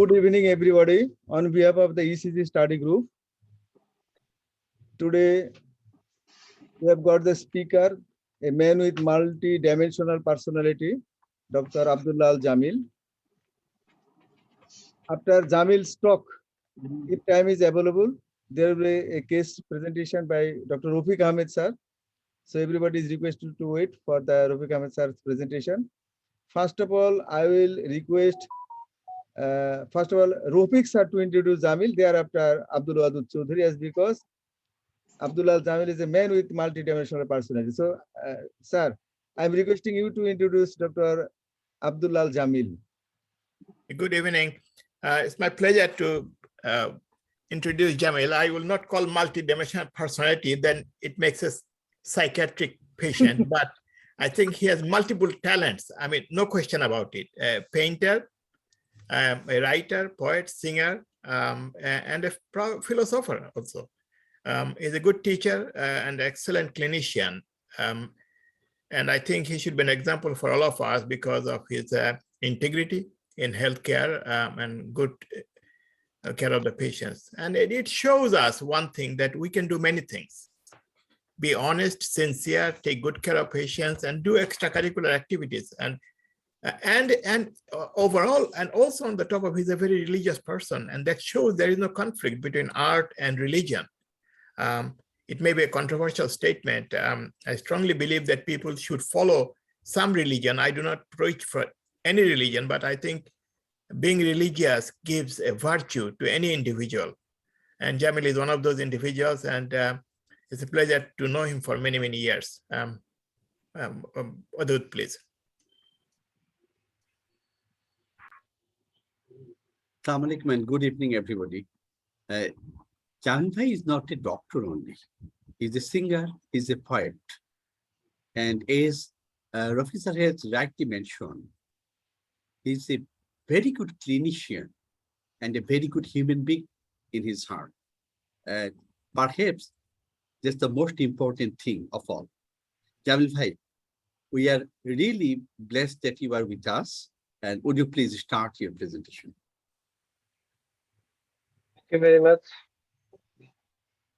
Good evening, everybody. On behalf of the ECG study group, today we have got the speaker, a man with multi-dimensional personality, Dr. Abdullah Al Jamil. After Jamil's talk, if time is available, there will be a case presentation by Dr. Rafique Ahmed sir. So everybody is requested to wait for the Rafique Ahmed sir's presentation. First of all, I will request Rafique sir to introduce Jamil. Thereafter, Wadud Chowdhury H, because Abdullah Al Jamil is a man with multi-dimensional personality. So, sir, I'm requesting you to introduce Dr. Abdullah Al Jamil. Good evening. It's my pleasure to introduce Jamil. I will not call multi-dimensional personality, then it makes us psychiatric patient, but I think he has multiple talents. I mean, no question about it. A painter, a writer, poet, singer, and a philosopher also. He's a good teacher and excellent clinician. And I think he should be an example for all of us because of his integrity in healthcare and good care of the patients. And it shows us one thing, that we can do many things. Be honest, sincere, take good care of patients, and do extracurricular activities. And overall, and also on the top of, he's a very religious person, and that shows there is no conflict between art and religion. It may be a controversial statement. I strongly believe that people should follow some religion. I do not preach for any religion, but I think being religious gives a virtue to any individual. And Jamil is one of those individuals, and it's a pleasure to know him for many, many years. Wadud, please. Assalamu alaikum and good evening, everybody. Jamil Bhai is not a doctor only. He's a singer, he's a poet. And as Rafique sir has rightly mentioned, he's a very good clinician and a very good human being in his heart. Perhaps that's the most important thing of all. Jamil Bhai, we are really blessed that you are with us. And would you please start your presentation? Thank you very much.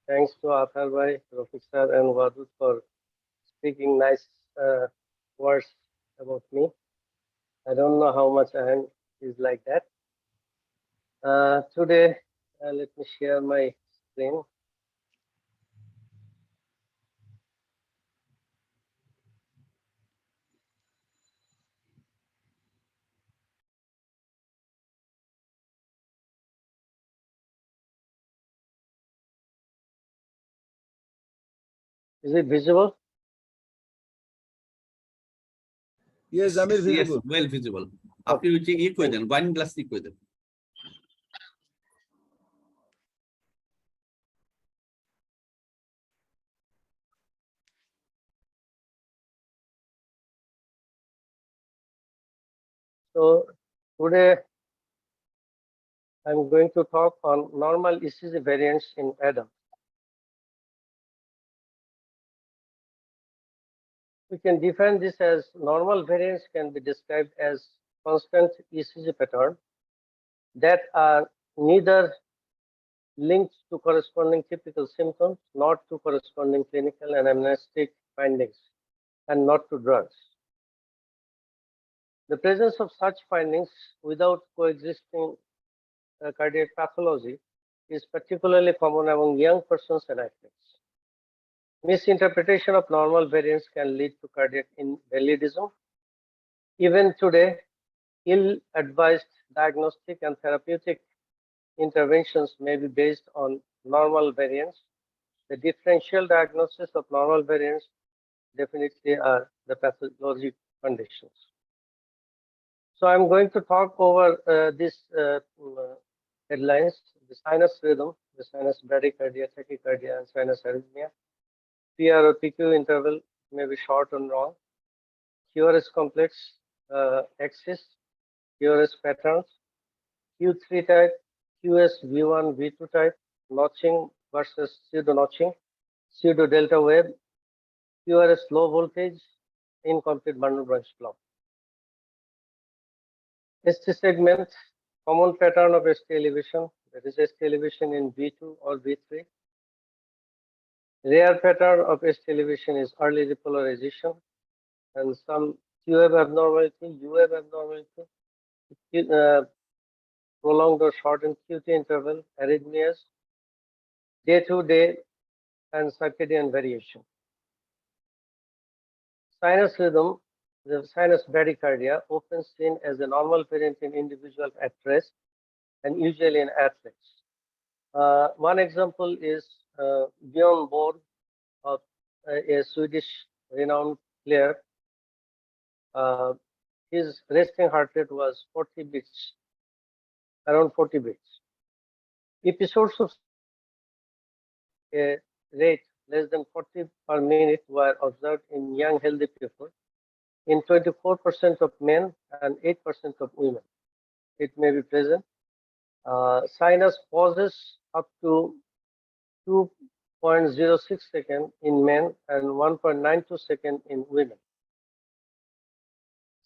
Thanks to Atahar Ali, Rafique sir and Wadud for speaking nice words about me. I don't know how much I am is like that. Today, let me share my screen. Is it visible? Yes, Jamil, visible. Yes, well visible. After you check wine glass equation. So today I'm going to talk on normal ECG variants in adults. We can define this as normal variants can be described as constant ECG pattern that are neither linked to corresponding typical symptoms, not to corresponding clinical and amnestic findings, and not to drugs. The presence of such findings without coexisting cardiac pathology is particularly common among young persons and athletes. Misinterpretation of normal variants can lead to cardiac invalidism. Even today, ill-advised diagnostic and therapeutic interventions may be based on normal variants. The differential diagnosis of normal variants definitely are the pathologic conditions. So I'm going to talk over these headlines: the sinus rhythm, the sinus bradycardia, tachycardia, and sinus arrhythmia. PR or PQ interval may be short and long. QRS complex axis, QRS patterns, Q3 type, QS V1, V2 type, notching versus pseudo notching, pseudo delta wave, QRS low voltage, incomplete bundle branch block. ST segment Common pattern of ST elevation, that is ST elevation in V2 or V3. Rare pattern of ST elevation is early repolarization and some QF abnormality, UF abnormality, prolonged or shortened QT interval, arrhythmias, day-to-day and circadian variation. Sinus rhythm, the sinus bradycardia, often seen as a normal parent in individuals at rest and usually in athletes. One example is Björn Borg, of a Swedish renowned player. His resting heart rate was 40 beats, around 40 beats. Episodes of a rate less than 40 per minute were observed in young healthy people in 24% of men and 8% of women. It may be present. Sinus pauses up to 2.06 seconds in men and 1.92 seconds in women.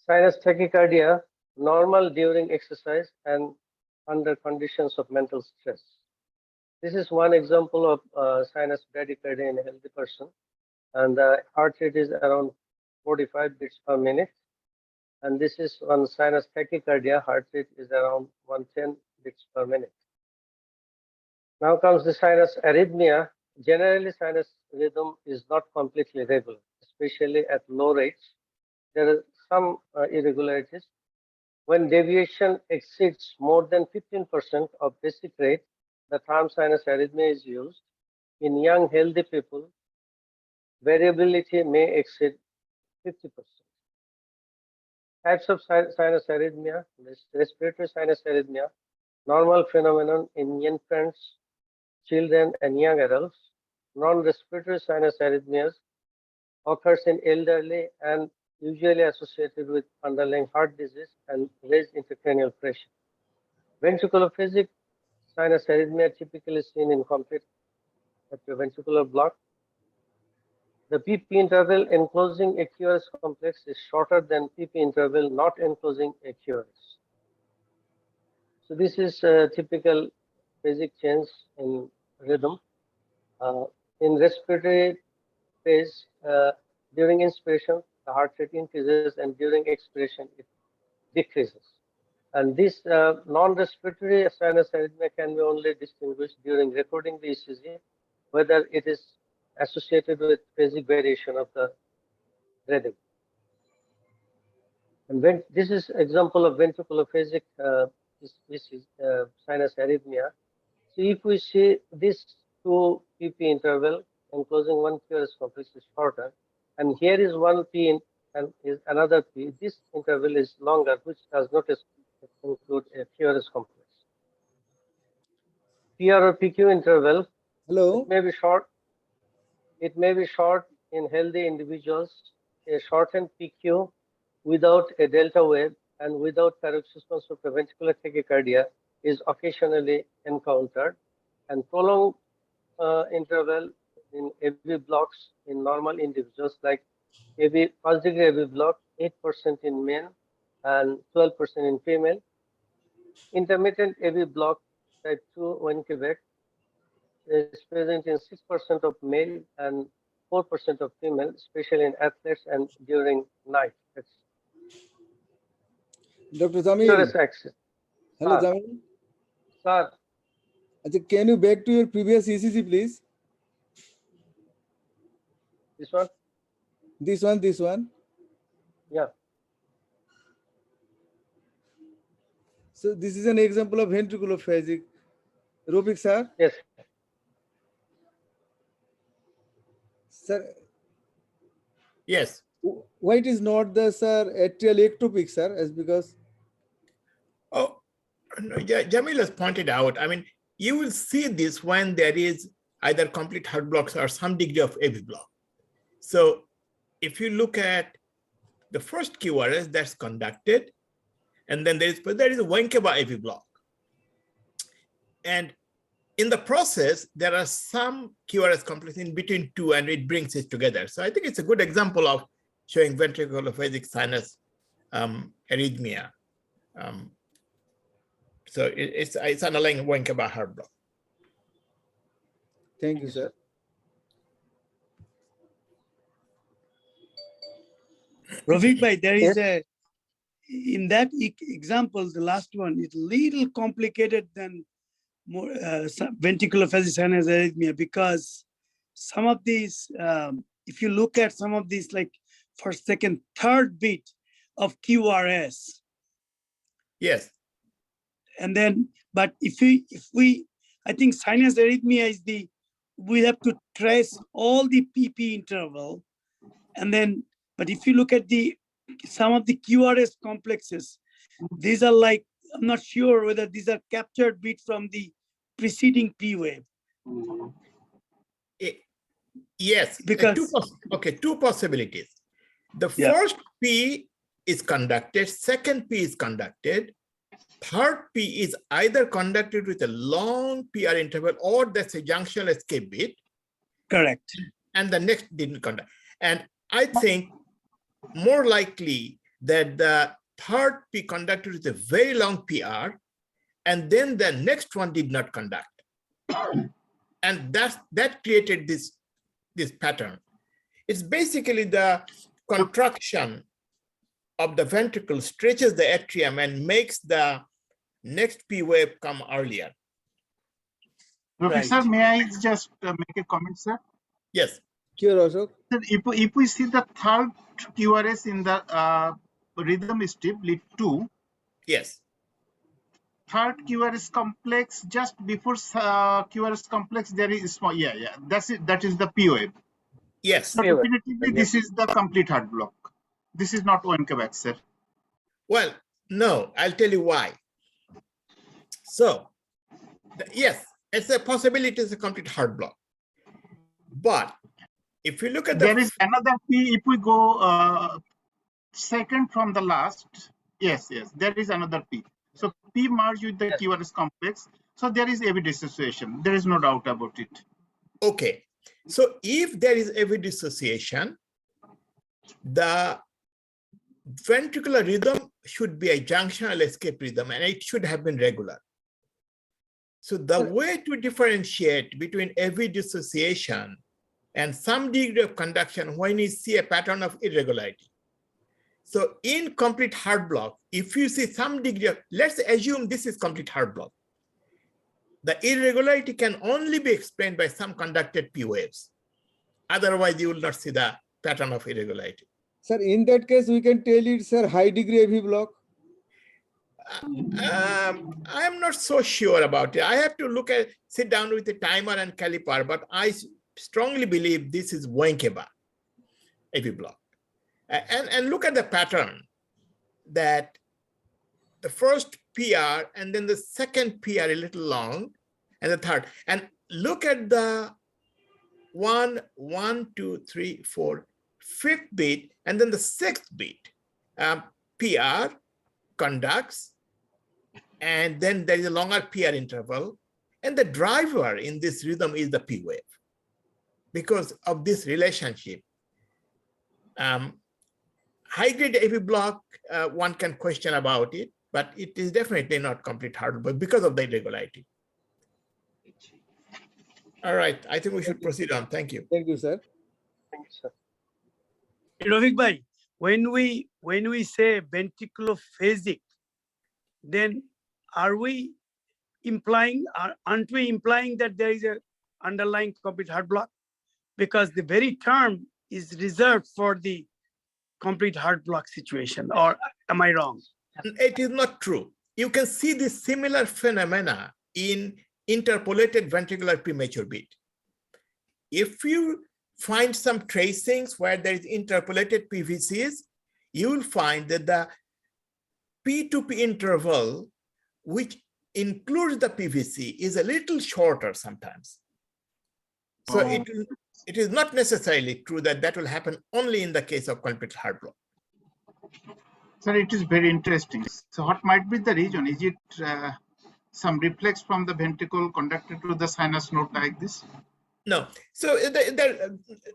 Sinus tachycardia, normal during exercise and under conditions of mental stress. This is one example of sinus bradycardia in a healthy person, and the heart rate is around 45 beats per minute. And this is one sinus tachycardia, heart rate is around 110 beats per minute. Now comes the sinus arrhythmia. Generally, sinus rhythm is not completely regular, especially at low rates. There are some irregularities. When deviation exceeds more than 15% of basic rate, the term sinus arrhythmia is used. In young healthy people, variability may exceed 50%. Types of sinus arrhythmia, respiratory sinus arrhythmia, normal phenomenon in infants, children, and young adults. Non-respiratory sinus arrhythmias occurs in elderly and usually associated with underlying heart disease and raised intracranial pressure. Ventriculophasic sinus arrhythmia typically seen in complete atrioventricular block. The PP interval enclosing a QRS complex is shorter than PP interval not enclosing a QRS. So this is a typical phasic change in rhythm. In respiratory phase, during inspiration, the heart rate increases, and during expiration, it decreases. And this non-respiratory sinus arrhythmia can be only distinguished during recording the ECG, whether it is associated with phasic variation of the rhythm. And when this is example of ventriculophasic sinus arrhythmia. So if we see this 2 PP interval enclosing one QRS complex is shorter, and here is one P and is another P. This interval is longer, which does not include a QRS complex. PR or PQ interval. Hello. It may be short. It may be short in healthy individuals. A shortened PQ without a delta wave and without paroxysmal supraventricular tachycardia is occasionally encountered, and prolonged interval in AV blocks in normal individuals like AV first degree AV block 8% in men and 12% in female. Intermittent AV block type 2 when Quebec is present in 6% of male and 4% of female, especially in athletes and during night. Dr. Jamil. Axis. Hello, Sir. Jamil. Sir. Can you back to your previous ECG, please? This one? This one. Yeah. So this is an example of ventriculophasic. Rafique, sir? Yes. Sir? Yes. Why it is not the, sir, atrial ectopic, sir, as because? Oh, no, Jamil has pointed out, I mean, you will see this when there is either complete heart blocks or some degree of AV block. So if you look at the first QRS that's conducted, and then there is a Wenkeba AV block. And in the process, there are some QRS complex in between two, and it brings it together. So I think it's a good example of showing ventriculophasic sinus arrhythmia. So it's underlying Wenckebach heart block. Thank you, sir. Rafique bhai, there is in that example, the last one is little complicated than more ventricular phase sinus arrhythmia, because some of these, if you look at some of these, like first, second, third beat of QRS. Yes. And then, but if we, I think sinus arrhythmia is we have to trace all the PP interval. And then, but if you look at some of the QRS complexes, these are like, I'm not sure whether these are captured beat from the preceding P wave. Yes, because two possibilities. The first P is conducted, second P is conducted, third P is either conducted with a long PR interval or that's a junctional escape beat. Correct. And the next didn't conduct. And I think more likely that the third P conducted with a very long PR, and then the next one did not conduct. And that created this pattern. It's basically the contraction of the ventricle stretches the atrium and makes the next P wave come earlier. Professor, may I just make a comment, sir? Yes. Sure, Ashok. Sir, if we see the third QRS in the rhythm strip, lead 2. Yes. Third QRS complex, just before QRS complex, there is small, that's it. That is the P wave. Yes. So definitively, this is the complete heart block. This is not Wenckebach, sir. Well, no, I'll tell you why. So, yes, it's a possibility it's a complete heart block. But if you look at there is another P, if we go second from the last, yes, there is another P. So P merged with the QRS complex. So there is AV dissociation. There is no doubt about it. Okay. So if there is AV dissociation, the ventricular rhythm should be a junctional escape rhythm, and it should have been regular. So the way to differentiate between AV dissociation and some degree of conduction when you see a pattern of irregularity. So in complete heart block, if you see some degree of, let's assume this is complete heart block. The irregularity can only be explained by some conducted P waves. Otherwise, you will not see the pattern of irregularity. Sir, in that case, we can tell it, sir, high degree AV block. I'm not so sure about it. I have to sit down with the timer and caliper, but I strongly believe this is Wenckebach AV block. And look at the pattern that the first PR and then the second PR a little long and the third. And look at the 1, 2, 3, 4, 5th beat, and then the 6th beat. PR conducts, and then there is a longer PR interval. And the driver in this rhythm is the P wave. Because of this relationship, high-grade AV block, one can question about it, but it is definitely not complete heart block because of the irregularity. All right, I think we should proceed on. Thank you. Thank you, sir. Thank you, sir. Rafique bhai, when we say ventriculophasic, then aren't we implying that there is a underlying complete heart block? Because the very term is reserved for the complete heart block situation, or am I wrong? It is not true. You can see this similar phenomena in interpolated ventricular premature beat. If you find some tracings where there is interpolated PVCs, you will find that the P to P interval, which includes the PVC, is a little shorter sometimes. So it is not necessarily true that will happen only in the case of complete heart block. Sir, it is very interesting. So what might be the reason? Is it some reflex from the ventricle conducted to the sinus node like this? No. So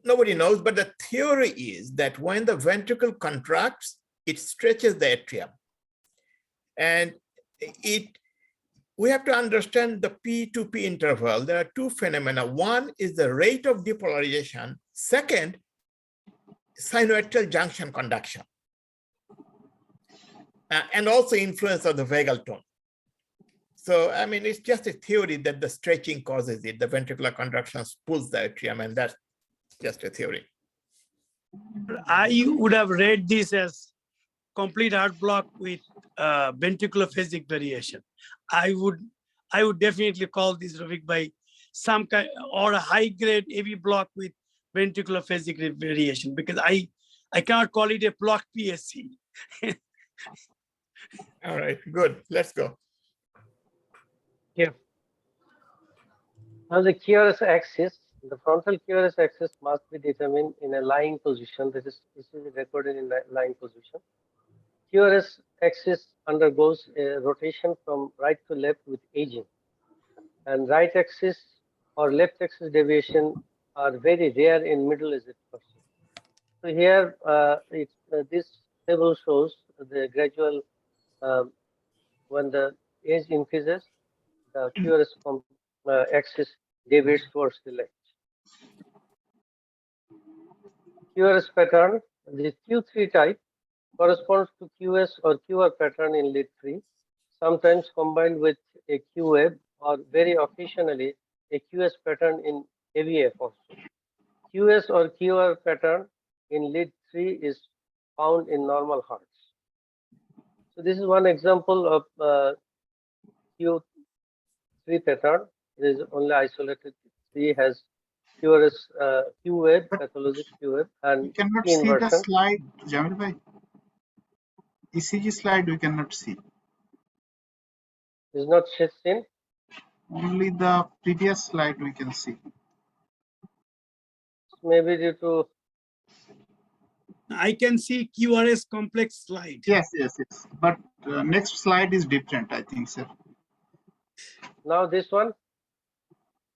nobody knows, but the theory is that when the ventricle contracts, it stretches the atrium. And it we have to understand the P to P interval. There are two phenomena. One is the rate of depolarization. Second, sinoatrial junction conduction. And also influence of the vagal tone. So, I mean, it's just a theory that the stretching causes it. The ventricular contraction pulls the atrium, and that's just a theory. I would have read this as complete heart block with ventricular phasic variation. I would definitely call this, Rafique, by some kind or a high grade AV block with ventricular phasic variation, because I cannot call it a block PSC. All right, good. Let's go. Here. Now the QRS axis, the frontal QRS axis must be determined in a lying position. This is recorded in a lying position. QRS axis undergoes a rotation from right to left with aging, and right axis or left axis deviation are very rare in middle-aged persons. So here, this table shows the gradual when the age increases, the QRS axis deviates towards the left. QRS pattern, the Q3 type corresponds to QS or QR pattern in lead 3, sometimes combined with a QWave or very occasionally a QS pattern in AVF also. QS or QR pattern in lead 3 is found in normal hearts. So this is one example of Q3 pattern. It is only isolated. 3 has QRS, QWave, pathologic QWave, and We cannot see inversion. the slide, Jamil bhai. ECG slide we cannot see. Is not seen. Only the previous slide we can see. Maybe due to I can see QRS complex slide. Yes. But next slide is different, I think, sir. now this one.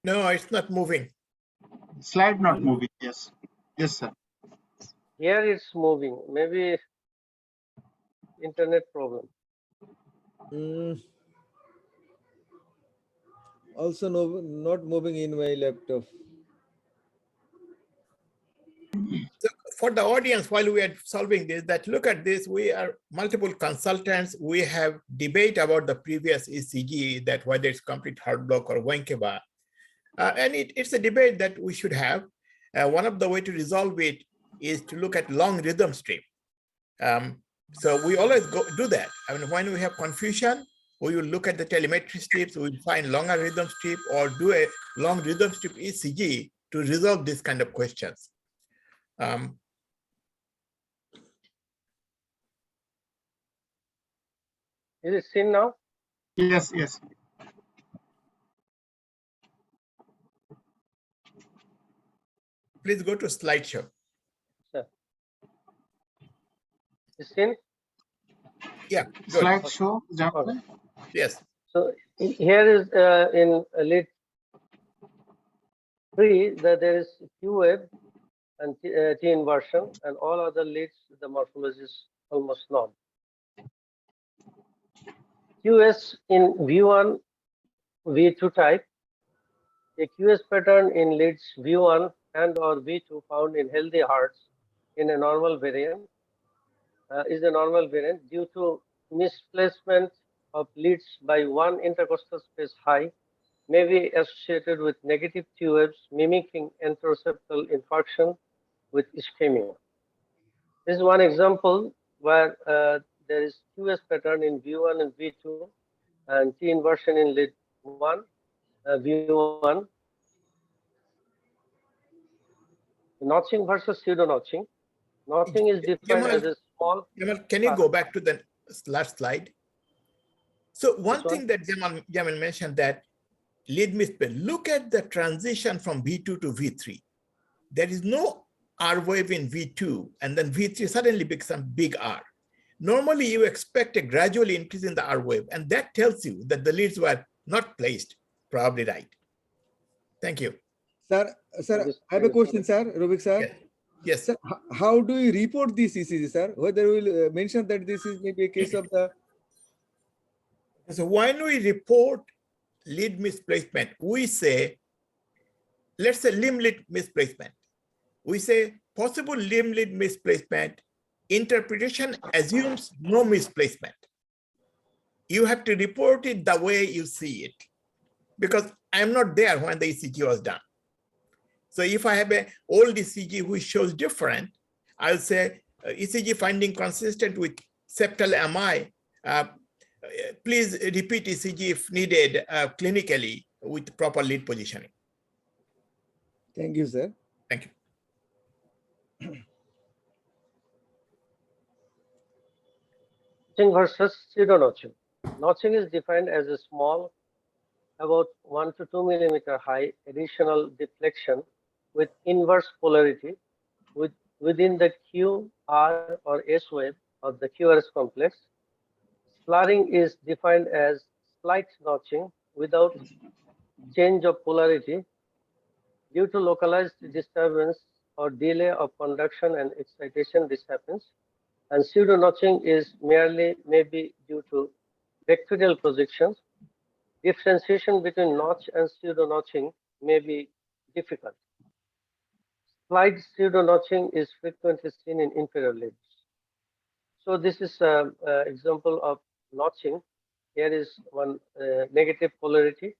No, it's not moving. Slide not moving. Yes, sir. Here it's moving. Maybe internet problem. Also, no, not moving in my laptop. So for the audience, while we are solving this, that look at this, we are multiple consultants. We have debate about the previous ECG, that whether it's complete heart block or Wenkeba. And it's a debate that we should have. One of the way to resolve it is to look at long rhythm strip. So we always do that. I mean, when we have confusion, we will look at the telemetry strips, we will find longer rhythm strip or do a long rhythm strip ECG to resolve this kind of questions. Is it seen now? Yes. Please go to slideshow. Sir. Is seen? Yeah, good. Slide show, Jamil bhai. Yes. So here is in lead 3 that there is QWave and T inversion, and all other leads the morphology is almost normal. QS in V1, V2 type, a QS pattern in leads V1 and or V2 found in healthy hearts in a normal variant is a normal variant due to misplacement of leads by one intercostal space high, may be associated with negative T waves mimicking enteroceptal infarction with ischemia. This is one example where there is QS pattern in V1 and V2 and T inversion in lead 1, V1. Notching versus pseudo notching. Notching is defined as a small. Jamal, can you go back to the last slide? So one thing that Jamal mentioned, that lead misplaced. Look at the transition from V2 to V3. There is no R wave in V2, and then V3 suddenly becomes big R. Normally, you expect a gradual increase in the R wave, and that tells you that the leads were not placed probably right. Thank you. Sir, I have a question, sir. Rafique sir. Yes. Sir, how do you report this ECG, sir? Whether we will mention that this is maybe a case of the. So when we report lead misplacement, we say, let's say limb lead misplacement. We say possible limb lead misplacement, interpretation assumes no misplacement. You have to report it the way you see it, because I'm not there when the ECG was done. So if I have an old ECG which shows different, I'll say ECG finding consistent with septal MI. Please repeat ECG if needed clinically with proper lead positioning. Thank you, sir. Thank you. Notching versus pseudo notching. Notching is defined as a small, about 1 to 2 millimeter high additional deflection with inverse polarity within the Q, R, or S wave of the QRS complex. Slurring is defined as slight notching without change of polarity due to localized disturbance or delay of conduction and excitation. This happens. And pseudo notching is merely maybe due to bacterial projections. Differentiation between notch and pseudo notching may be difficult. Slight pseudo notching is frequently seen in inferior limbs. So this is an example of notching. Here is one negative polarity,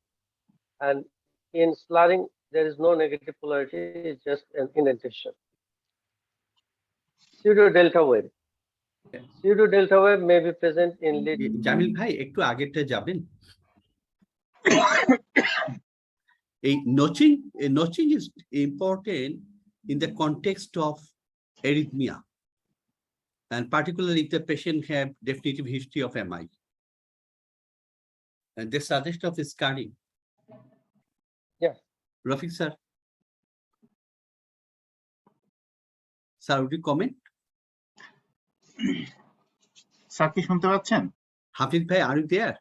and in slurring there is no negative polarity, it's just an indentation. Pseudo delta wave. Pseudo delta wave may be present in lead. Jamil ভাই একটু আগেরটা যাবেন। এই notching is important in the context of arrhythmia, and particularly if the patient have definitive history of MI, and they suggest of scarring. Yeah. Rafique sir. Sir, would you comment? Sir কি শুনতে পাচ্ছেন? Hafiz bhai, are you there?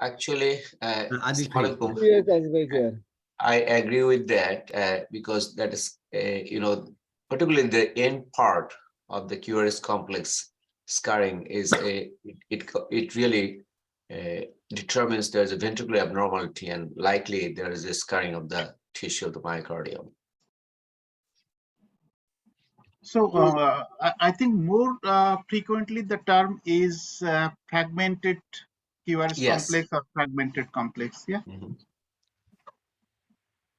Actually, Adil bhai. Assalamualaikum. Yes, Asif bhai here. I agree with that because that is, particularly the end part of the QRS complex scarring is it really determines there's a ventricular abnormality and likely there is a scarring of the tissue of the myocardium. So I think more frequently the term is fragmented QRS Yes. complex or fragmented complex. Yeah. Mhm.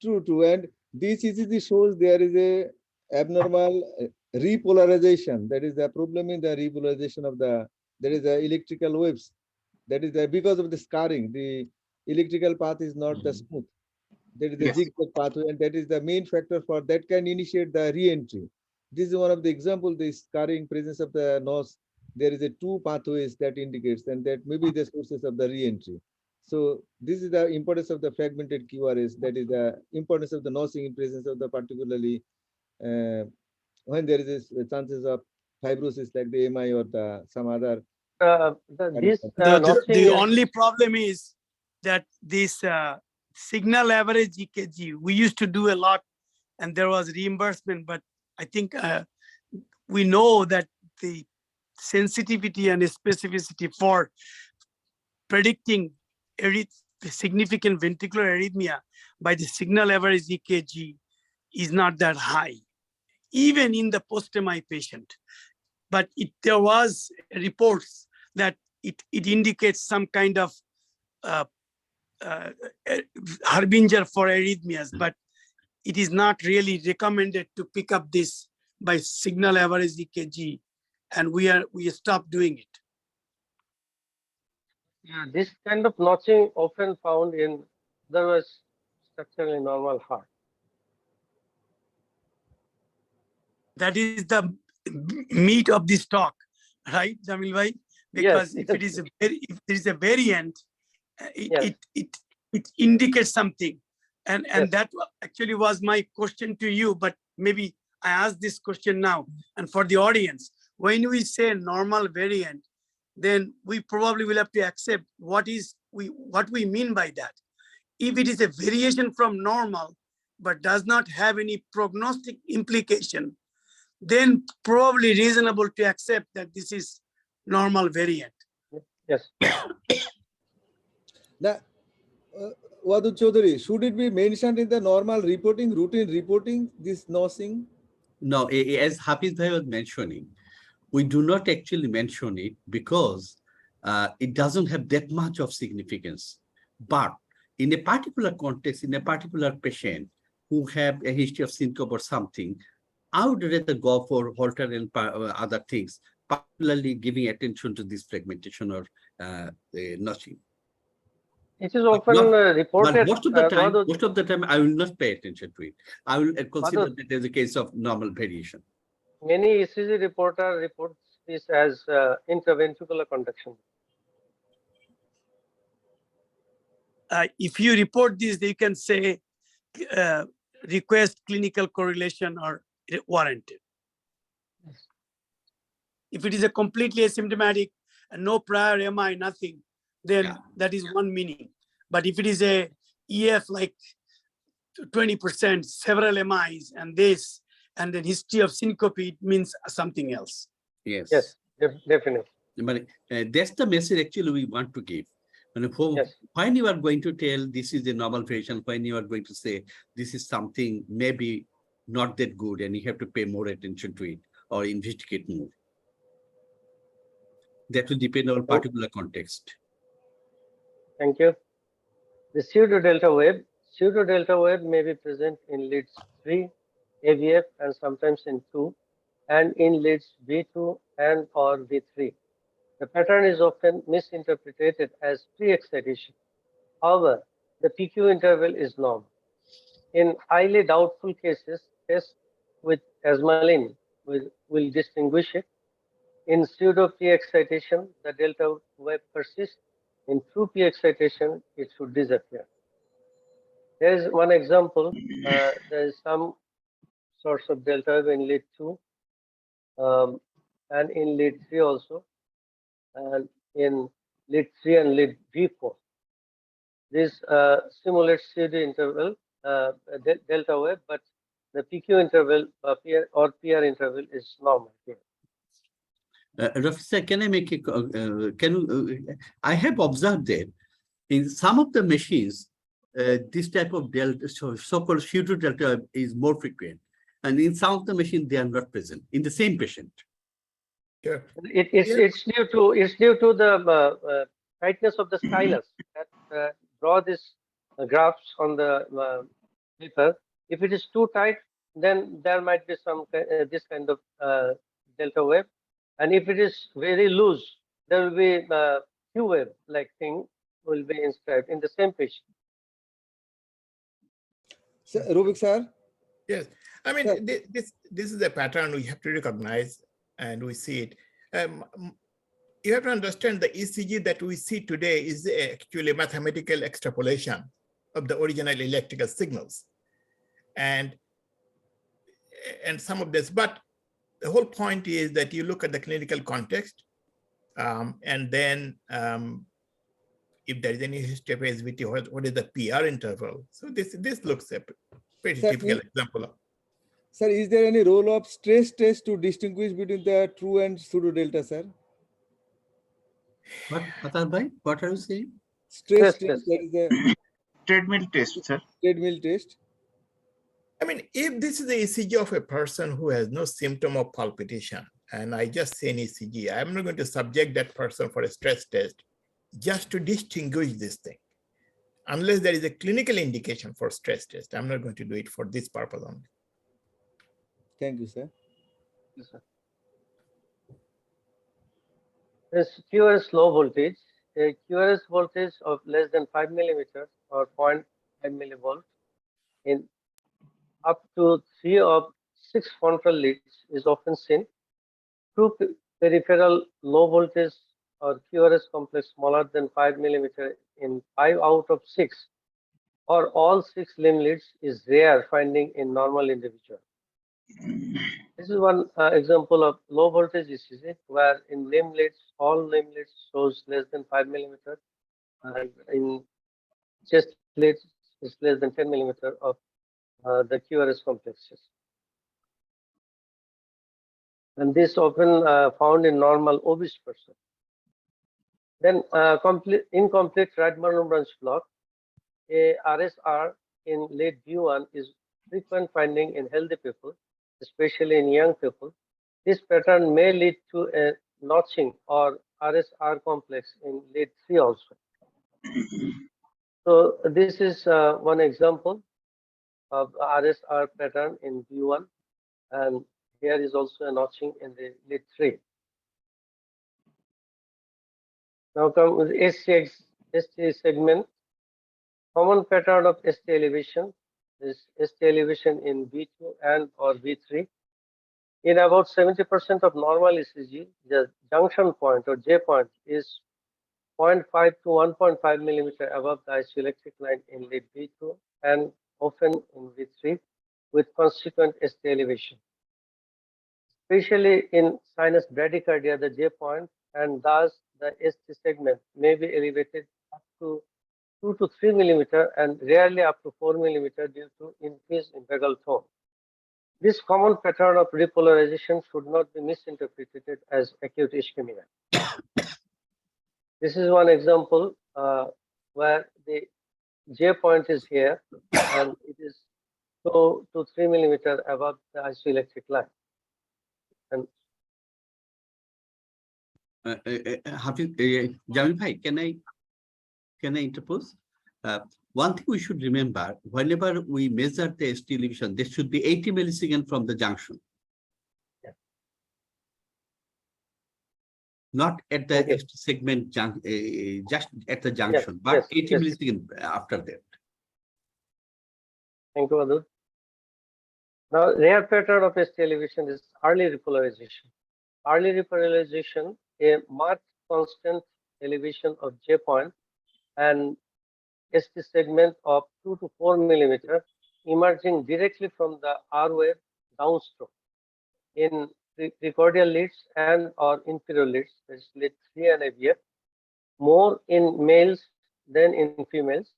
True. And this ECG shows there is a abnormal repolarization. That is the problem in the repolarization of there is the electrical waves. That is because of the scarring, the electrical path is not the smooth. There is a Yes. zigzag pathway, and that is the main factor for that can initiate the re-entry. This is one of the example, the scarring presence of the nose. There is a 2 pathways that indicates, and that may be the sources of the re-entry. So this is the importance of the fragmented QRS. That is the importance of the notching in presence of the particularly when there is a chances of fibrosis like the MI or some other. The only problem is that this signal average EKG, we used to do a lot and there was reimbursement, but I think we know that the sensitivity and specificity for predicting significant ventricular arrhythmia by the signal average EKG is not that high, even in the post-MI patient. But there was reports that it indicates some kind of harbinger for arrhythmias, but it is not really recommended to pick up this by signal average EKG, and we stopped doing it. Yeah, this kind of notching often found in otherwise structurally normal heart. That is the meat of this talk, right, Jamil bhai? Because Yes, if there is a variant, Yes. it indicates something, and Yes. that actually was my question to you. But maybe I ask this question now, and for the audience, when we say normal variant, then we probably will have to accept what we mean by that. If it is a variation from normal but does not have any prognostic implication, then probably reasonable to accept that this is normal variant. Yes. Now, Wadud Chowdhury, should it be mentioned in the normal reporting, routine reporting, this nosing? No, as Hafiz Bhai was mentioning, we do not actually mention it because it doesn't have that much of significance. But in a particular context, in a particular patient who have a history of syncope or something, I would rather go for Holter and other things, particularly giving attention to this fragmentation or notching. It is often But reported. most of the time, I will not pay attention to it. I will consider that as a case of normal variation. Many ECG reporter reports this as intraventricular conduction. If you report this, you can say request clinical correlation or warranted. If it is a completely asymptomatic and no prior MI, nothing, then that is one meaning. But if it is a EF like 20%, several MIs and this, and then history of syncope, it means something else. Yes, definitely. But that's the message actually we want to give. And when you are going to tell this is a normal variation, when you are going to say this is something maybe not that good and you have to pay more attention to it or investigate more. That will depend on particular context. Thank you. The pseudo-delta wave may be present in leads 3, AVF, and sometimes in 2, and in leads V2 and or V3. The pattern is often misinterpreted as pre-excitation. However, the PQ interval is normal. In highly doubtful cases, tests with asmalin will distinguish it. In pseudo pre-excitation, the delta wave persists. In true pre-excitation, it should disappear. There is one example. There is some source of delta wave in lead 2 and in lead 3 also, and in lead 3 and lead V4. This simulates pseudo interval delta wave, but the PQ interval or PR interval is normal here. Rafique, can I make a, I have observed that in some of the machines, this type of delta, so-called pseudo delta is more frequent. And in some of the machines, they are not present in the same patient. Sure. It's due to the tightness of the stylus that draw this graphs on the paper. If it is too tight, then there might be some this kind of delta wave. And if it is very loose, there will be a Q wave like thing will be inscribed in the same patient. Rafique sir? Yes, I mean, this is a pattern we have to recognize and we see it. You have to understand the ECG that we see today is actually a mathematical extrapolation of the original electrical signals. And some of this, but the whole point is that you look at the clinical context, and then if there is any history of SVT, what is the PR interval? So this looks a pretty typical example of. Sir, is there any role of stress test to distinguish between the true and pseudo delta, sir? What, Atahar Bhai, what are you saying? Stress test, that is the treadmill test, sir. Treadmill test. I mean, if this is the ECG of a person who has no symptom of palpitation, and I just say an ECG, I'm not going to subject that person for a stress test just to distinguish this thing. Unless there is a clinical indication for stress test, I'm not going to do it for this purpose only. Thank you, sir. Yes, sir. This QRS low voltage, a QRS voltage of less than 5 millimeters or 0.5 millivolt in up to 3 of 6 frontal leads is often seen. True peripheral low voltage or QRS complex smaller than 5 millimeter in 5 out of 6 or all 6 limb leads is rare finding in normal individual. This is one example of low voltage ECG where in limb leads, all limb leads shows less than 5 millimeter and in chest leads is less than 10 millimeter of the QRS complexes. And this often found in normal obese person. Then incomplete right manual branch block, a RSR in late V1 is frequent finding in healthy people, especially in young people. This pattern may lead to a notching or RSR complex in late 3 also. So this is one example of RSR pattern in V1, and here is also a notching in the late 3. Now come with ST segment. Common pattern of ST elevation is ST elevation in V2 and or V3. In about 70% of normal ECG, the junction point or J point is 0.5 to 1.5 millimeter above the isoelectric line in lead V2 and often in V3 with consequent ST elevation. Especially in sinus bradycardia, the J point and thus the ST segment may be elevated up to 2 to 3 millimeter and rarely up to 4 millimeter due to increase in vagal tone. This common pattern of repolarization should not be misinterpreted as acute ischemia. This is one example where the J point is here and it is 2 to 3 millimeter above the isoelectric line. And Jamil bhai, can I interpose? One thing we should remember, whenever we measure the ST elevation, there should be 80 millisecond from the junction. Yeah. Not at the Okay. ST segment, just at the junction, but 80 millisecond after that. Thank you, Wadud. Now, rare pattern of ST elevation is early repolarization. Early repolarization, a marked constant elevation of J point and ST segment of 2 to 4 millimeter emerging directly from the R wave downstroke in precordial leads and or inferior leads, that is lead 3 and AVF, more in males than in females.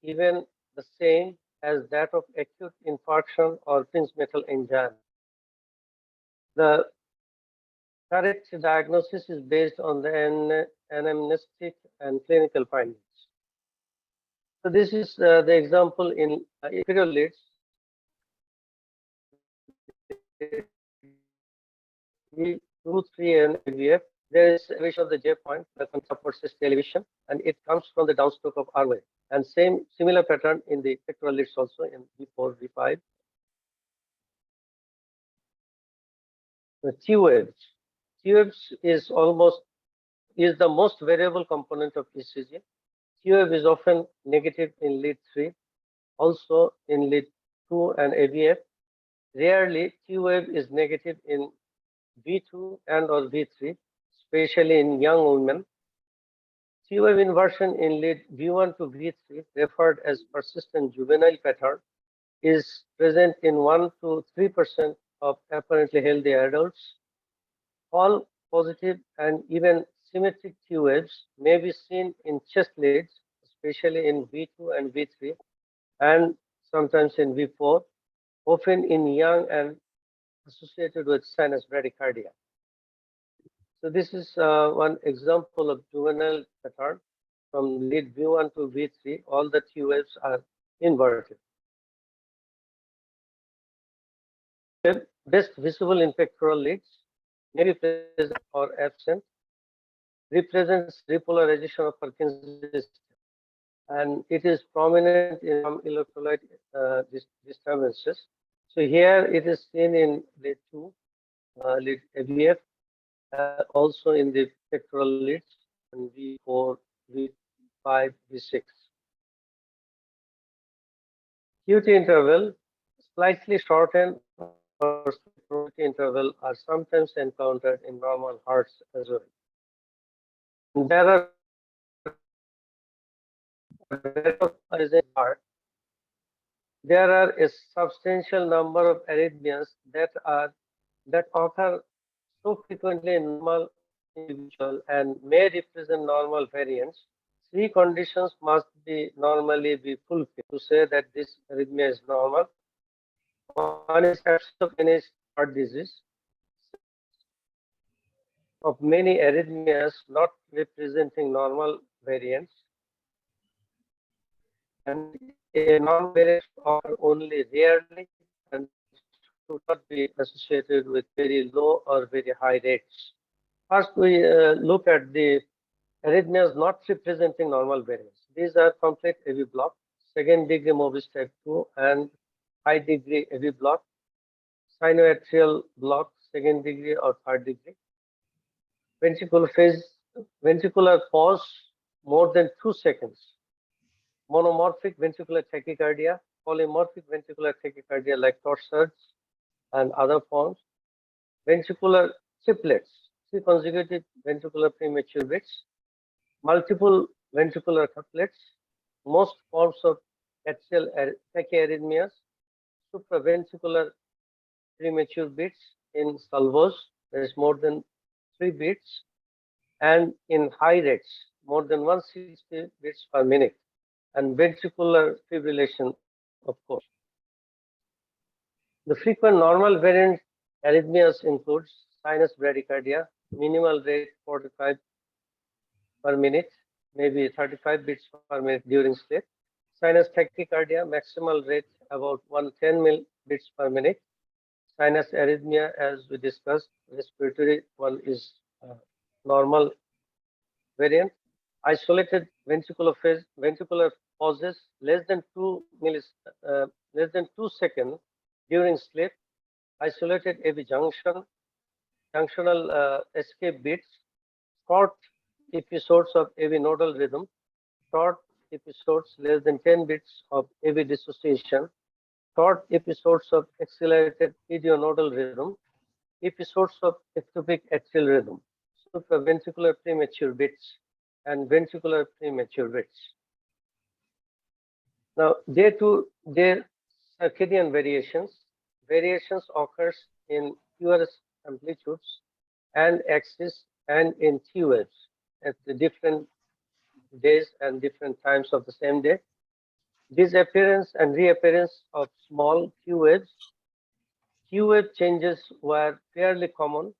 Even the same as that of acute infarction or Prince metal angina. The correct diagnosis is based on the anamnestic and clinical findings. So this is the example in inferior leads. 2, 3 and AVF. There is elevation of the J point that supports ST elevation, and it comes from the downstroke of R wave. And similar pattern in the pectoral leads also in V4, V5. The T waves. T waves is the most variable component of ECG. T wave is often negative in lead 3, also in lead 2 and AVF. Rarely T wave is negative in V2 and or V3, especially in young women. T wave inversion in lead V1 to V3, referred as persistent juvenile pattern, is present in 1 to 3% of apparently healthy adults. All positive and even symmetric T waves may be seen in chest leads, especially in V2 and V3, and sometimes in V4, often in young and associated with sinus bradycardia. So this is one example of juvenile pattern from lead V1 to V3. All the T waves are inverted. Best visible in pectoral leads, may be present or absent, represents repolarization of Parkinson's, and it is prominent in some electrolyte disturbances. So here it is seen in lead 2, lead AVF, also in the pectoral leads, and V4, V5, V6. QT interval, slightly shortened or QT interval are sometimes encountered in normal hearts as well. There are a substantial number of arrhythmias that occur so frequently in normal individual and may represent normal variants. 3 conditions must normally be fulfilled to say that this arrhythmia is normal. One is absence of any heart disease. of many arrhythmias not representing normal variants, and a non-variant occur only rarely and should not be associated with very low or very high rates. First, we look at the arrhythmias not representing normal variants. These are complete AV block, second degree Morbis type 2, and high degree AV block, sinoatrial block, second degree or third degree. Ventricular phase, ventricular pause more than 2 seconds. Monomorphic ventricular tachycardia, polymorphic ventricular tachycardia like Tushar and other forms. Ventricular triplets, 3 consecutive ventricular premature beats. Multiple ventricular couplets, most forms of atrial tachyarrhythmias, supraventricular premature beats in salvos, there is more than 3 beats, and in high rates, more than 160 beats per minute, and ventricular fibrillation, of course. The frequent normal variant arrhythmias includes sinus bradycardia, minimal rate 45 per minute, maybe 35 beats per minute during sleep. Sinus tachycardia, maximal rate about 110 beats per minute. Sinus arrhythmia, as we discussed, respiratory one is normal variant. Isolated ventricular phase, ventricular pauses less than 2 seconds during sleep. Isolated AV junction, junctional escape beats, short episodes of AV nodal rhythm, short episodes less than 10 beats of AV dissociation, short episodes of accelerated idionodal rhythm, episodes of ectopic atrial rhythm, supraventricular premature beats, and ventricular premature beats. Now, day-to-day circadian variations occurs in QRS amplitudes and axis and in T waves at the different days and different times of the same day. Disappearance and reappearance of small Q waves. Q wave changes were fairly common.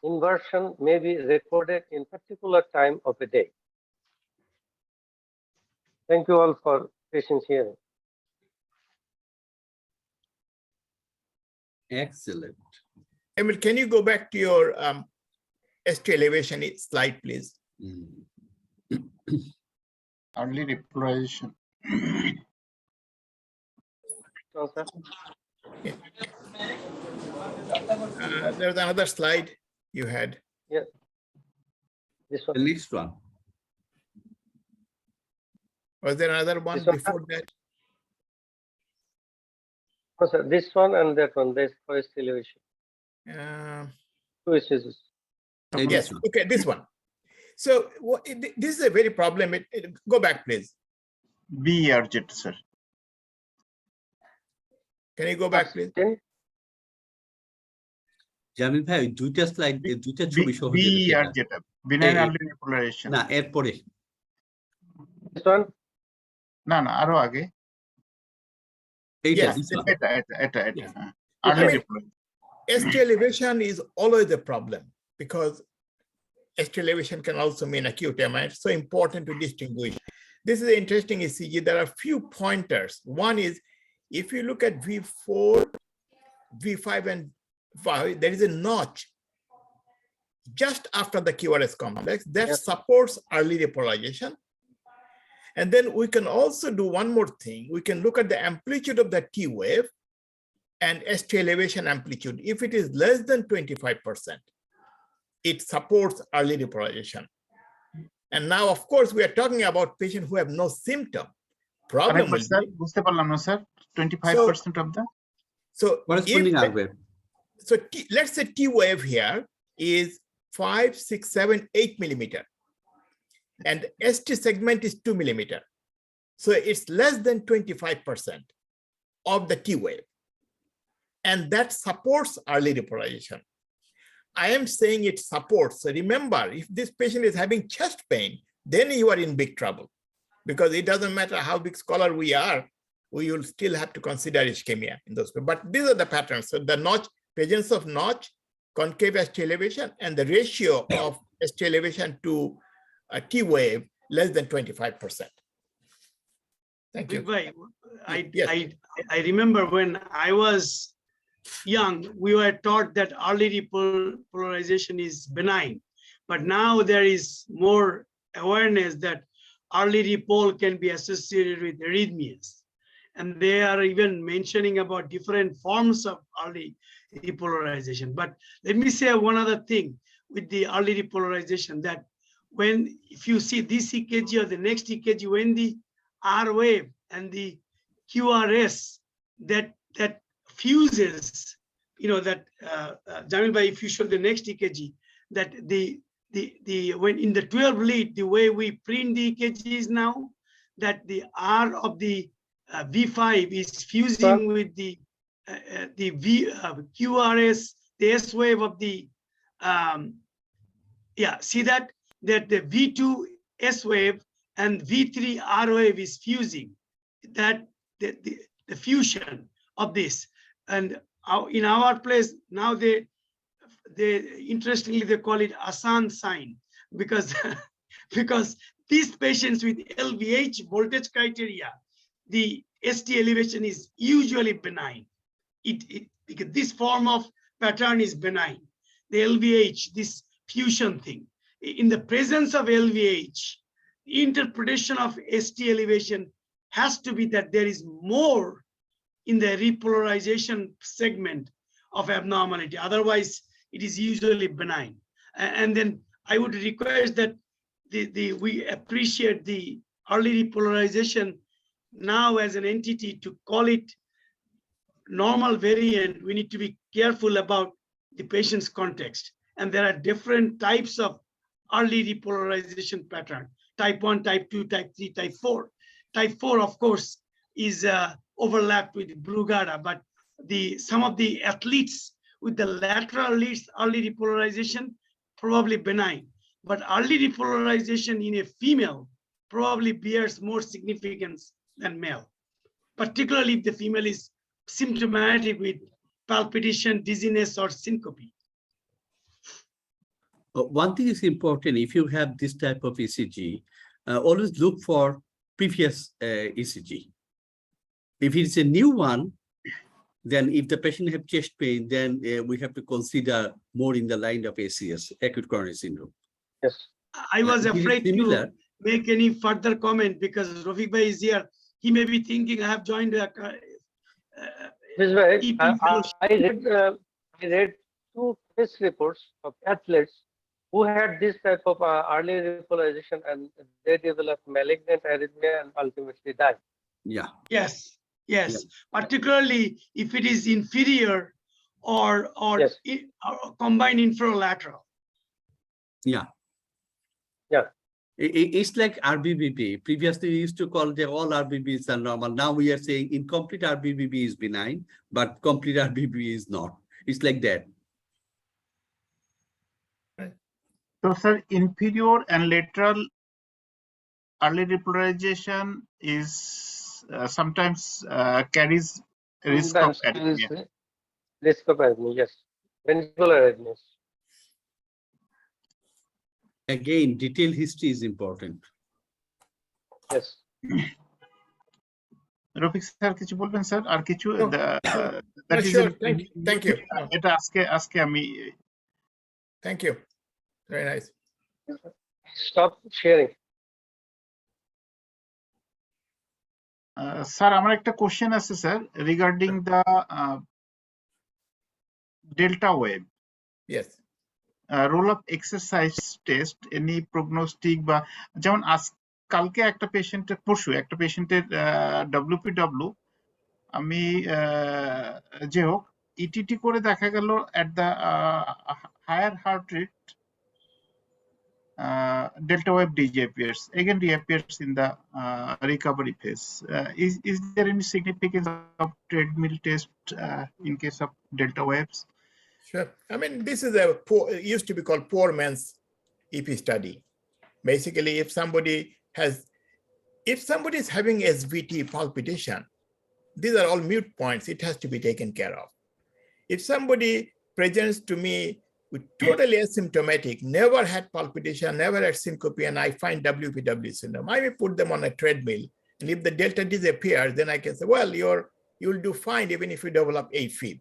Inversion may be recorded in particular time of a day. Thank you all for patient hearing. Excellent. Emil, can you go back to your ST elevation slide, please? Early repolarization. There's another slide you had. Yeah. This The one. next one. Was there another one This one? before that? No, sir, this one and that one, there's forest elevation. Two images. Yes, okay, this one. So this is a very problem. Go back, please. BRZ, sir. Can you go back, please? Jamil ভাই ওই দুইটা slide দুইটা ছবি সহ BRZ, benign early repolarization. না এরপরে This one? না না আরো আগে এইটা Yes, this one. এটা Yes. early I mean, repolarization. ST elevation is always a problem because ST elevation can also mean acute MI. It's so important to distinguish. This is an interesting ECG. There are few pointers. One is if you look at V4, V5, and 5, there is a notch just after the QRS complex that supports early repolarization. And then we can also do one more thing. We can look at the amplitude of the T wave and ST elevation amplitude. If it is less than 25%, it supports early repolarization. And now, of course, we are talking about patients who have no symptom. Problem will sir be, বুঝতে পারলাম না sir 25% of the so corresponding hardware. so let's say T wave here is 5, 6, 7, 8 millimeter. And ST segment is 2 millimeter. So it's less than 25% of the T wave. And that supports early repolarization. I am saying it supports. So remember, if this patient is having chest pain, then you are in big trouble because it doesn't matter how big scholar we are, we will still have to consider ischemia in those people. But these are the patterns. So the notch, presence of notch, concave ST elevation and the ratio of ST elevation to a T wave less than 25%. Thank you. I remember when I was young, we were taught that early repolarization is benign, but now there is more awareness that early repol can be associated with arrhythmias. And they are even mentioning about different forms of early repolarization. But let me say one other thing with the early repolarization, that when, if you see this EKG or the next EKG, when the R wave and the QRS that fuses, you know, that Jamil bhai, if you show the next EKG, that when in the 12 lead, the way we print the EKG is now that the R of the V5 is fusing with the QRS, the S wave of the see that the V2 S wave and V3 R wave is fusing, that the fusion of this. And in our place now, they interestingly they call it Ahsan sign, because because these patients with LVH voltage criteria, the ST elevation is usually benign. Because this form of pattern is benign. The LVH, this fusion thing. In the presence of LVH, interpretation of ST elevation has to be that there is more in the repolarization segment of abnormality. Otherwise, it is usually benign. And then I would request that we appreciate the early repolarization now as an entity to call it normal variant. We need to be careful about the patient's context. And there are different types of early repolarization pattern: type 1, type 2, type 3, type 4. Type 4, of course, is overlapped with Brugada, but some of the athletes with the lateral leads early repolarization, probably benign. But early repolarization in a female probably bears more significance than male, particularly if the female is symptomatic with palpitation, dizziness, or syncope. One thing is important: if you have this type of ECG, always look for previous ECG. If it's a new one, then if the patient have chest pain, then we have to consider more in the line of ACS, acute coronary syndrome. Yes. I was afraid to make any further comment because Rafique bhai is here. He may be thinking I have joined a I read 2 case reports of athletes who had this type of early repolarization, and they developed malignant arrhythmia and ultimately died. Yeah. Yes. Yes. Yeah. Particularly if it is inferior or yes. Or combined infralateral. Yeah. Yeah. It's like RBBP. Previously, we used to call all RBBs are normal. Now we are saying incomplete RBBP is benign, but complete RBBP is not. It's like that. So, sir, inferior and lateral early repolarization is sometimes carries risk of arrhythmia. Risk of arrhythmia, yes. Ventricular arrhythmias. Again, detailed history is important. Yes. Rafique sir, কিছু বলবেন sir আর কিছু? Sure. Thank you. এটা আজকে আমি Thank you. Very nice. Stop sharing. Sir আমার একটা question আছে sir regarding the delta wave. Yes. Role of exercise test, any prognostic, বা যেমন কালকে একটা পেশেন্টের, পরশু একটা পেশেন্টের WPW আমি যে হোক ইটিটি করে দেখা গেল at the higher heart rate delta wave disappears, again reappears in the recovery phase. Is there any significance of treadmill test in case of delta waves? Sure. I mean, this is used to be called poor man's EP study. Basically, if somebody is having SVT palpitation, these are all mute points. It has to be taken care of. If somebody presents to me with totally asymptomatic, never had palpitation, never had syncope, and I find WPW syndrome. I may put them on a treadmill, and if the delta disappears, then I can say, well, you'll do fine even if you develop AFib.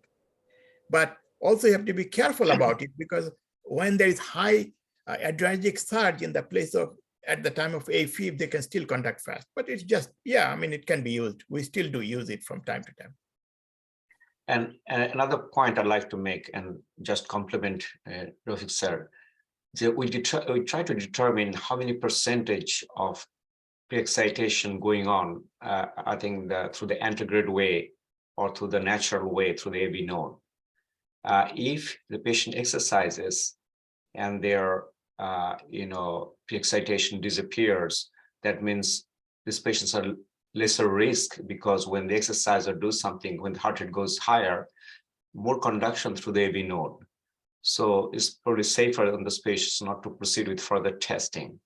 But also you have to be careful about it, because when there is high adrenergic surge in the place of, at the time of AFib, they can still conduct fast. But it's just, yeah, I mean, it can be used. We still do use it from time to time. And another point I'd like to make, and just compliment Rafique sir, we try to determine how many percentage of pre-excitation going on, I think through the antegrade way or through the natural way, through the AV node. If the patient exercises and their pre-excitation disappears, that means these patients are lesser risk, because when they exercise or do something, when the heart rate goes higher, more conduction through the AV node. So it's probably safer on those patients not to proceed with further testing.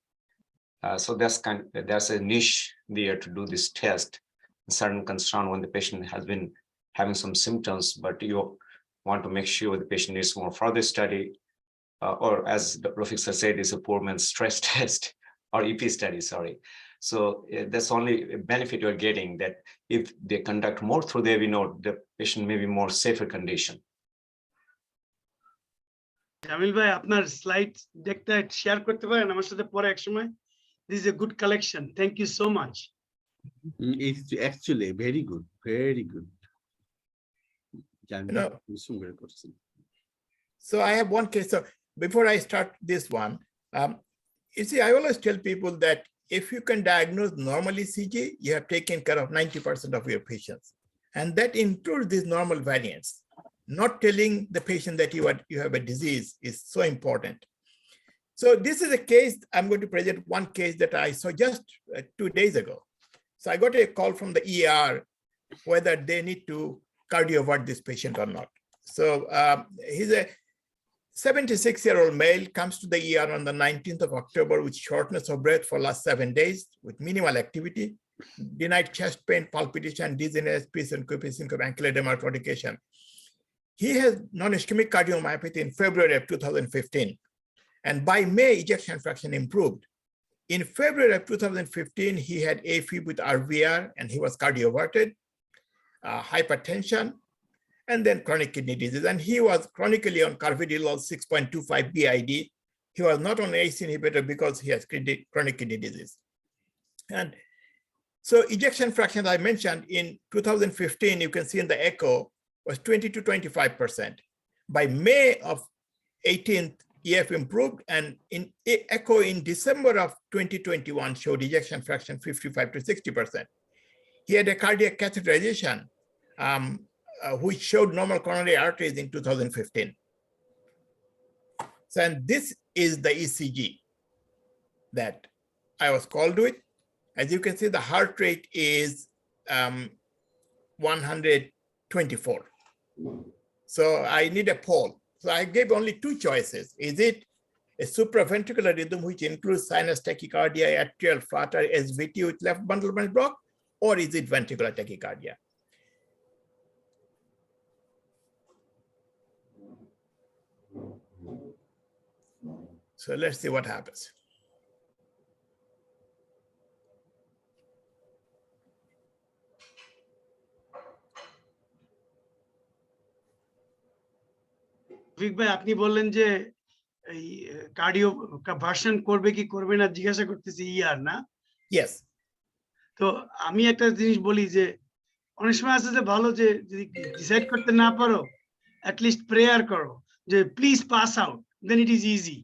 So that's a niche there to do this test. A certain concern when the patient has been having some symptoms, but you want to make sure the patient needs more further study, or as Rafique said, is a poor man's stress test or EP study, sorry. So that's only a benefit you're getting, that if they conduct more through the AV node, the patient may be more safer condition. Jamil bhai, আপনার slide deckটা share করতে পারেন আমার সাথে পরে এক সময়? This is a good collection. Thank you so much. It's actually very good, very good. So I have one case. So before I start this one, you see, I always tell people that if you can diagnose normal ECG, you have taken care of 90% of your patients. And that includes these normal variants. Not telling the patient that you have a disease is so important. So this is a case, I'm going to present one case that I saw just 2 days ago. So I got a call from the ER whether they need to cardiovert this patient or not. So he's a 76-year-old male, comes to the ER on the 19th of October with shortness of breath for last 7 days with minimal activity, denied chest pain, palpitation, dizziness, presyncope, ankylosing edema, claudication. He has non-ischemic cardiomyopathy in February of 2015. And by May, ejection fraction improved. In February of 2015, he had AFib with RVR and he was cardioverted, hypertension, and then chronic kidney disease. And he was chronically on carvedilol 6.25 BID. He was not on ACE inhibitor because he has chronic kidney disease. And so ejection fraction, I mentioned in 2015, you can see in the echo, was 20 to 25%. By May of 18th, EF improved, and in echo in December of 2021 showed ejection fraction 55 to 60%. He had a cardiac catheterization, which showed normal coronary arteries in 2015. So, and this is the ECG that I was called with. As you can see, the heart rate is 124. So I need a pole. So I gave only two choices. Is it a supraventricular rhythm, which includes sinus tachycardia, atrial flutter, SVT with left bundle branch block, or is it ventricular tachycardia? So let's see what happens. Rafique bhai, আপনি বললেন যে এই cardio version করবে কি করবে না জিজ্ঞাসা করতেছি ইয়ার না? Yes. তো আমি একটা জিনিস বলি যে অনেক সময় আছে যে ভালো যে যদি ডিসাইড করতে না পারো at least প্রেয়ার করো যে please pass out, then it is easy.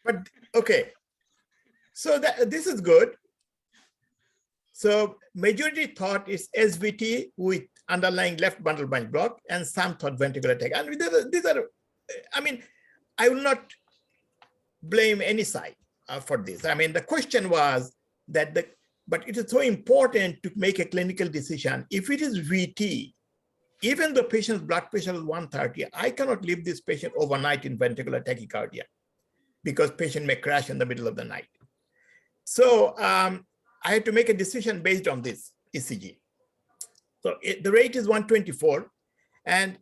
But okay, so this is good. So majority thought is SVT with underlying left bundle branch block, and some thought ventricular tach. And these are, I mean, I will not blame any side for this. I mean, the question was that but it is so important to make a clinical decision. If it is VT, even the patient's blood pressure is 130, I cannot leave this patient overnight in ventricular tachycardia because patient may crash in the middle of the night. So I had to make a decision based on this ECG. So the rate is 124, And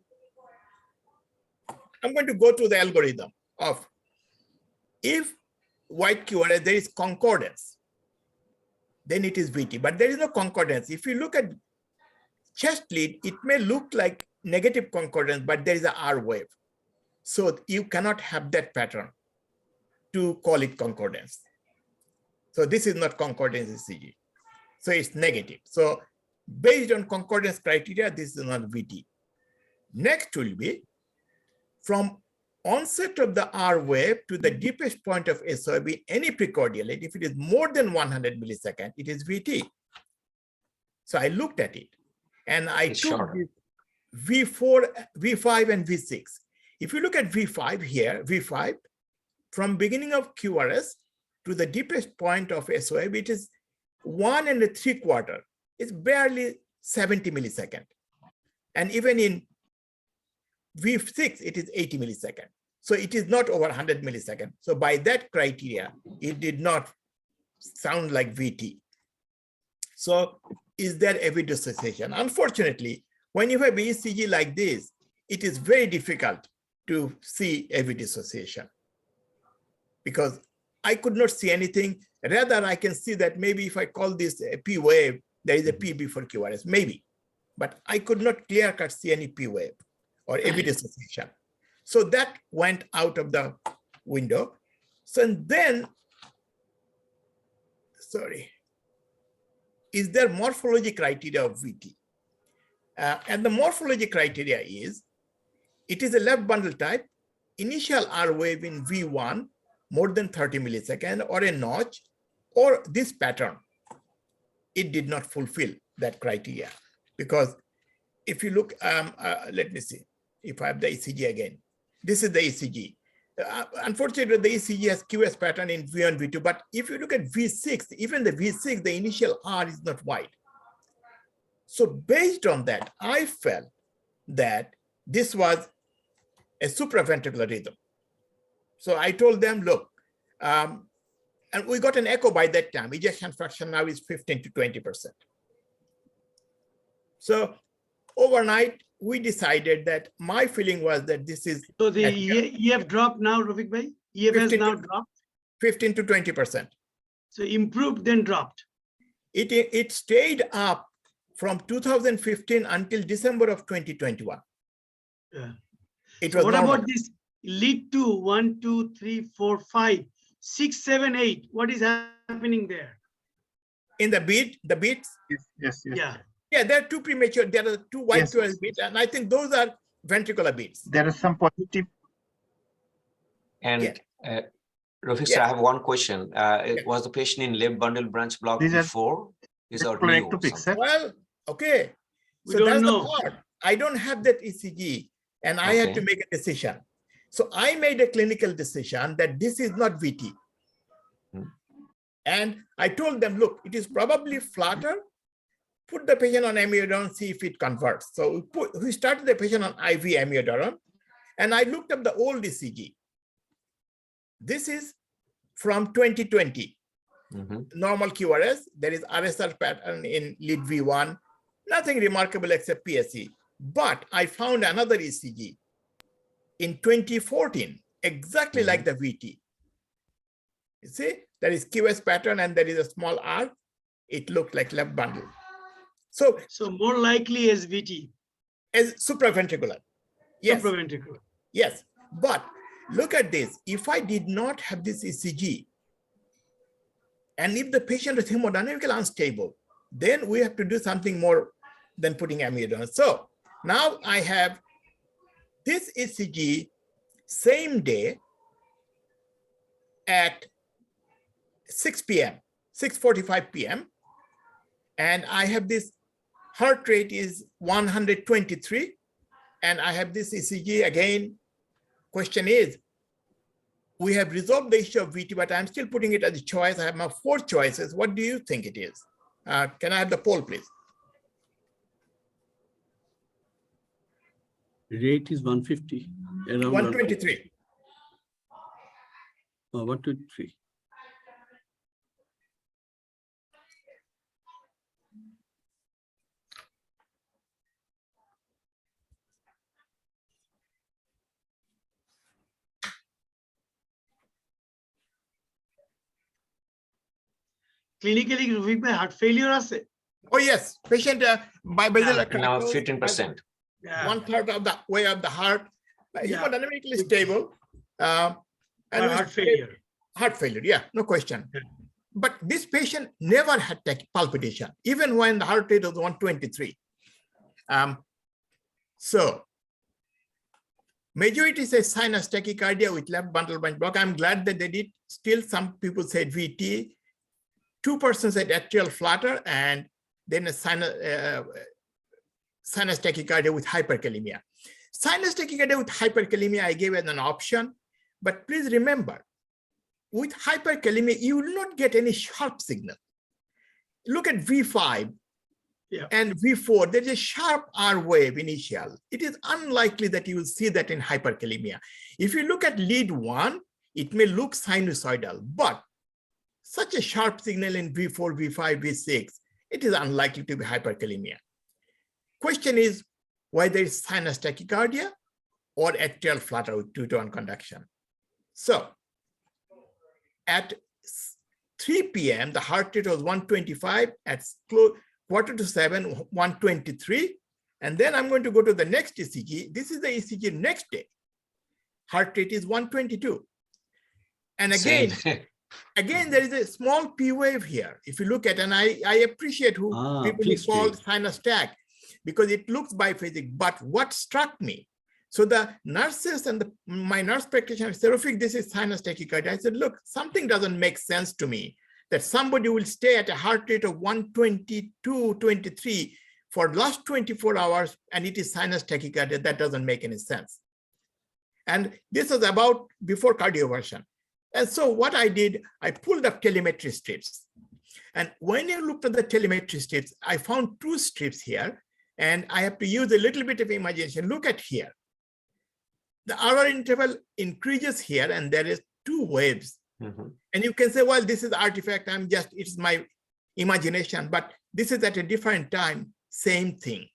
I'm going to go to the algorithm of if white QRS, there is concordance, then it is VT, but there is no concordance. If you look at chest lead, it may look like negative concordance, but there is a R wave. So you cannot have that pattern to call it concordance. So this is not concordance ECG. So it's negative. So based on concordance criteria, this is not VT. Next will be from onset of the R wave to the deepest point of SOIB, any precordial, if it is more than 100 milliseconds, it is VT. So I looked at it and I took V4, V5 and V6. If you look at V5 here, V5, from beginning of QRS to the deepest point of SOIB, it is 1 3/4. It's barely 70 milliseconds. And even in V6, it is 80 milliseconds. So it is not over 100 milliseconds. So by that criteria, it did not sound like VT. So is there AV dissociation? Unfortunately, when you have ECG like this, it is very difficult to see AV dissociation because I could not see anything. Rather, I can see that maybe if I call this a P wave, there is a P before QRS, maybe. But I could not clear-cut see any P wave or AV dissociation. So that went out of the window. So then, sorry, is there morphology criteria of VT? And the morphology criteria is, it is a left bundle type, initial R wave in V1, more than 30 milliseconds, or a notch, or this pattern. It did not fulfill that criteria because if you look, let me see if I have the ECG again. This is the ECG. Unfortunately, the ECG has QS pattern in V1, V2, but if you look at V6, even the V6, the initial R is not wide. So based on that, I felt that this was a supraventricular rhythm. So I told them, look, and we got an echo by that time. Ejection fraction now is 15 to 20%. So overnight, we decided that my feeling was that this is— So the EF dropped now, Rafique bhai? EF has now dropped? 15 to 20%. So improved, then dropped. It stayed up from 2015 until December of 2021. Yeah. It So was what normal. about this lead to 1, 2, 3, 4, 5, 6, 7, 8? What is happening there? In the beats? Yes. Yeah. Yeah, there are two premature, there are two white Yes. QRS beats, and I think those are ventricular beats. There is some positive. And Rafique, Yeah. sir, I have one question. Was the patient in left bundle branch block These are before? Is or new? Electrophysiology, sir. Well, okay. We So don't that's know. the part. I don't have that ECG, and I had to make a decision. So I made a clinical decision that this is not VT. And I told them, look, it is probably flatter. Put the patient on amiodarone, see if it converts. So we started the patient on IV amiodarone, and I looked up the old ECG. This is from 2020. Normal QRS, there is RSR pattern in lead V1, nothing remarkable except PSC. But I found another ECG in 2014, exactly like the VT. You see, there is QS pattern and there is a small R. It looked like left bundle. So more likely as VT. As supraventricular. Yes. Supraventricular. Yes. But look at this. If I did not have this ECG, and if the patient is hemodynamically unstable, then we have to do something more than putting amiodarone. So now I have this ECG same day at 6 p.m., 6:45 p.m. And I have this heart rate is 123. And I have this ECG again. Question is, we have resolved the issue of VT, but I'm still putting it as a choice. I have my 4 choices. What do you think it is? Can I have the poll, please? Rate is 150. Around 123. 123. clinically Rafique bhai heart failure আছে? Oh yes, patient basilar Now critical, 15%. Yeah. 1/3 of the way of the heart, Yeah. hemodynamically stable, and Or heart failure. Heart failure, yeah, no question. Yeah. But this patient never had palpitation, even when the heart rate was 123. So majority say sinus tachycardia with left bundle branch block. I'm glad that they did. Still, some people said VT. 2% said atrial flutter, and then a sinus tachycardia with hyperkalemia. Sinus tachycardia with hyperkalemia, I gave it an option, but please remember, with hyperkalemia, you will not get any sharp signal. Look at V5 and V4, there's a sharp R wave initial. It is unlikely that you will see that in hyperkalemia. If you look at lead 1, it may look sinusoidal, but such a sharp signal in V4, V5, V6, it is unlikely to be hyperkalemia. Question is whether it's sinus tachycardia or atrial flutter with 2-to-1 conduction. So at 3 p.m., the heart rate was 125, at 6:45, 123. And then I'm going to go to the next ECG. This is the ECG next day. Heart rate is 122. And again, there is a small P wave here. If you look at, and I appreciate who people who call sinus tach, because it looks biphasic. But what struck me, so the nurses and my nurse practitioner said, Rafique, this is sinus tachycardia. I said, look, something doesn't make sense to me that somebody will stay at a heart rate of 122, 23 for last 24 hours, and it is sinus tachycardia. That doesn't make any sense. And this was about before cardioversion. And so what I did, I pulled up telemetry strips. And when you looked at the telemetry strips, I found 2 strips here, and I have to use a little bit of imagination. Look at here. The RR interval increases here, and there is 2 waves. And you can say, well, this is artifact. It's my imagination, but this is at a different time, same thing.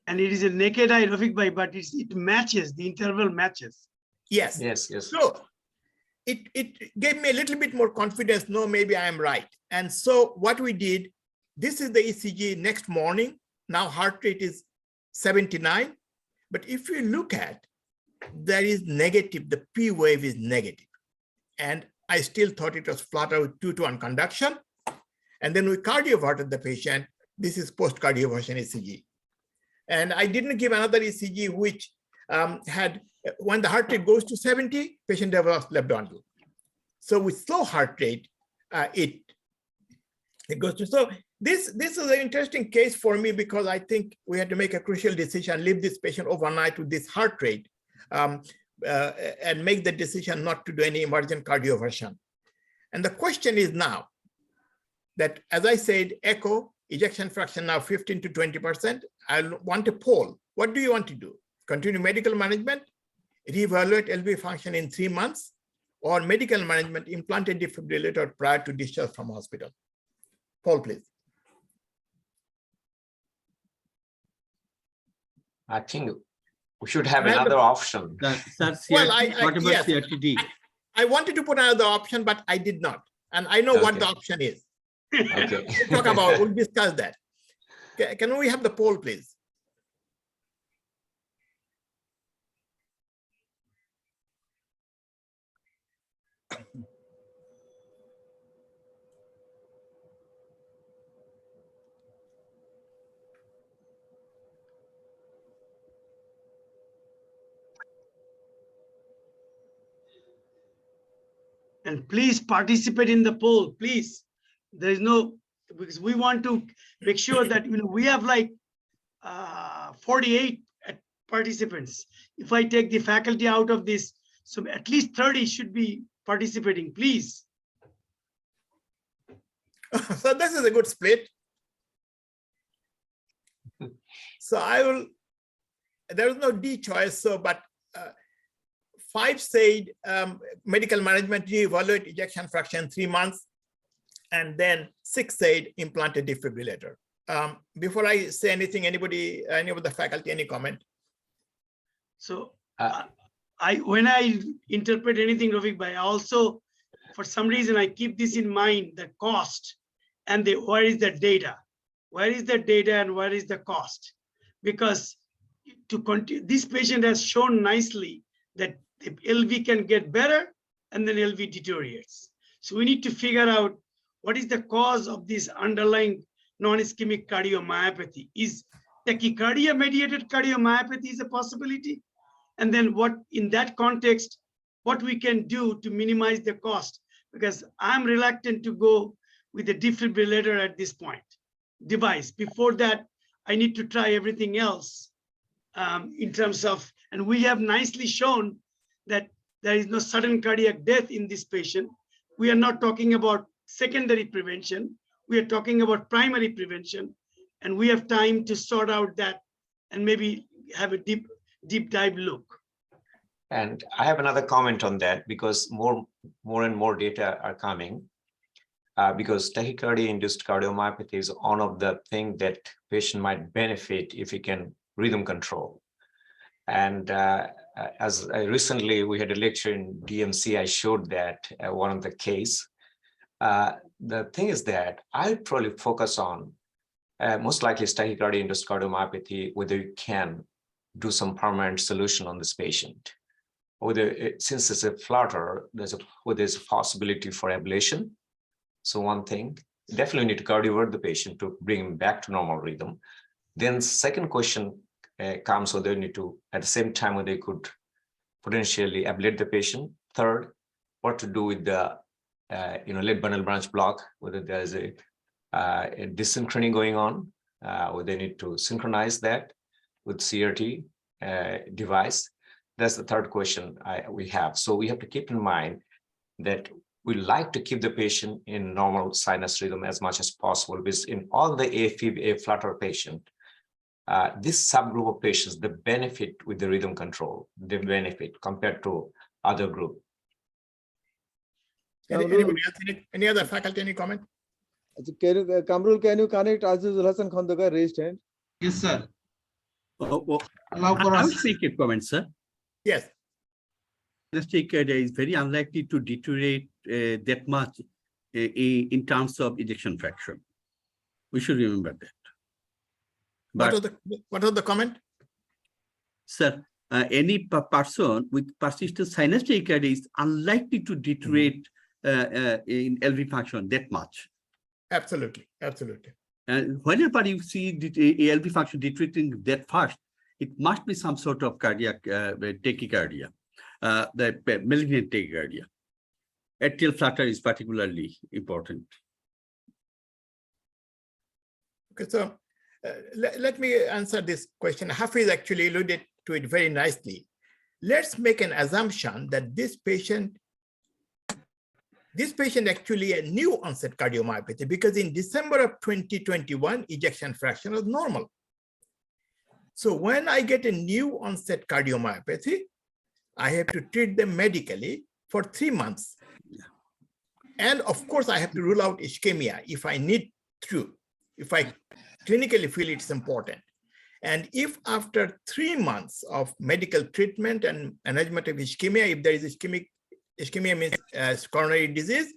And it is a naked eye, Rafique bhai, but it matches, the interval matches. Yes. So it gave me a little bit more confidence. No, maybe I am right. And so what we did, this is the ECG next morning. Now heart rate is 79. But if you look at, there is negative, the P wave is negative. And I still thought it was flutter with 2-to-1 conduction. And then we cardioverted the patient. This is post-cardioversion ECG. And I didn't give another ECG, which had, when the heart rate goes to 70, patient develops left bundle. So with slow heart rate, it goes to, so this is an interesting case for me, because I think we had to make a crucial decision, leave this patient overnight with this heart rate, and make the decision not to do any emergent cardioversion. And the question is now that, as I said, echo, ejection fraction now 15 to 20%. I want a poll. What do you want to do? Continue medical management, reevaluate LV function in 3 months, or medical management, implant a defibrillator prior to discharge from hospital? Poll, please. I think we should have another option. Well, what about yes, CRTD? I wanted to put another option, but I did not. And I know what the option is. Okay. We'll discuss that. Can we have the poll, please? And please participate in the poll, please. There is no, because we want to make sure that we have like 48 participants. If I take the faculty out of this, so at least 30 should be participating, please. So this is a good split. So I will, there is no D choice, so, but 5 said medical management, reevaluate ejection fraction 3 months, and then 6 said implant a defibrillator. Before I say anything, anybody, any of the faculty, any comment? So when I interpret anything, Rafique bhai, I also, for some reason, I keep this in mind, the cost and where is the data? Where is the data and where is the cost? Because to continue, this patient has shown nicely that the LV can get better and then LV deteriorates. So we need to figure out what is the cause of this underlying non-ischemic cardiomyopathy. Is tachycardia mediated cardiomyopathy is a possibility? And then what, in that context, what we can do to minimize the cost, because I'm reluctant to go with a defibrillator at this point, device. Before that, I need to try everything else in terms of, and we have nicely shown that there is no sudden cardiac death in this patient. We are not talking about secondary prevention. We are talking about primary prevention, and we have time to sort out that and maybe have a deep dive look. And I have another comment on that, because more and more data are coming, because tachycardia-induced cardiomyopathy is one of the things that patient might benefit if he can rhythm control. And as recently we had a lecture in DMC, I showed that one of the case. The thing is that I probably focus on most likely tachycardia-induced cardiomyopathy, whether you can do some permanent solution on this patient. Whether since it's a flutter, there's a possibility for ablation. So one thing, definitely need to cardiovert the patient to bring him back to normal rhythm. Then second question comes whether they need to, at the same time, whether they could potentially ablate the patient. Third, what to do with the left bundle branch block, whether there is a desynchrony going on, whether they need to synchronize that with CRT device. That's the third question we have. So we have to keep in mind that we like to keep the patient in normal sinus rhythm as much as possible, because in all the AFib, A-flutter patient, this subgroup of patients, the benefit with the rhythm control, the benefit compared to other group. Anybody else? Any other faculty, any comment? Kamrul, can you connect Azizul Hasan Khandaka, raised hand? Yes, sir. Allow for I us. will make a comment, sir. Yes. Tachycardia is very unlikely to deteriorate that much in terms of ejection fraction. We should remember that. But, what was the comment? sir, any person with persistent sinus tachycardia is unlikely to deteriorate in LV function that much. Absolutely, absolutely. And whenever you see the LV function deteriorating that fast, it must be some sort of cardiac tachycardia, the malignant tachycardia. Atrial flutter is particularly important. Okay, so let me answer this question. Hafiz actually alluded to it very nicely. Let's make an assumption that this patient actually a new onset cardiomyopathy, because in December of 2021, ejection fraction was normal. So when I get a new onset cardiomyopathy, I have to treat them medically for 3 months. And of course, I have to rule out ischemia if I need to, if I clinically feel it's important. And if after 3 months of medical treatment and management of ischemia, if there is ischemia means coronary disease,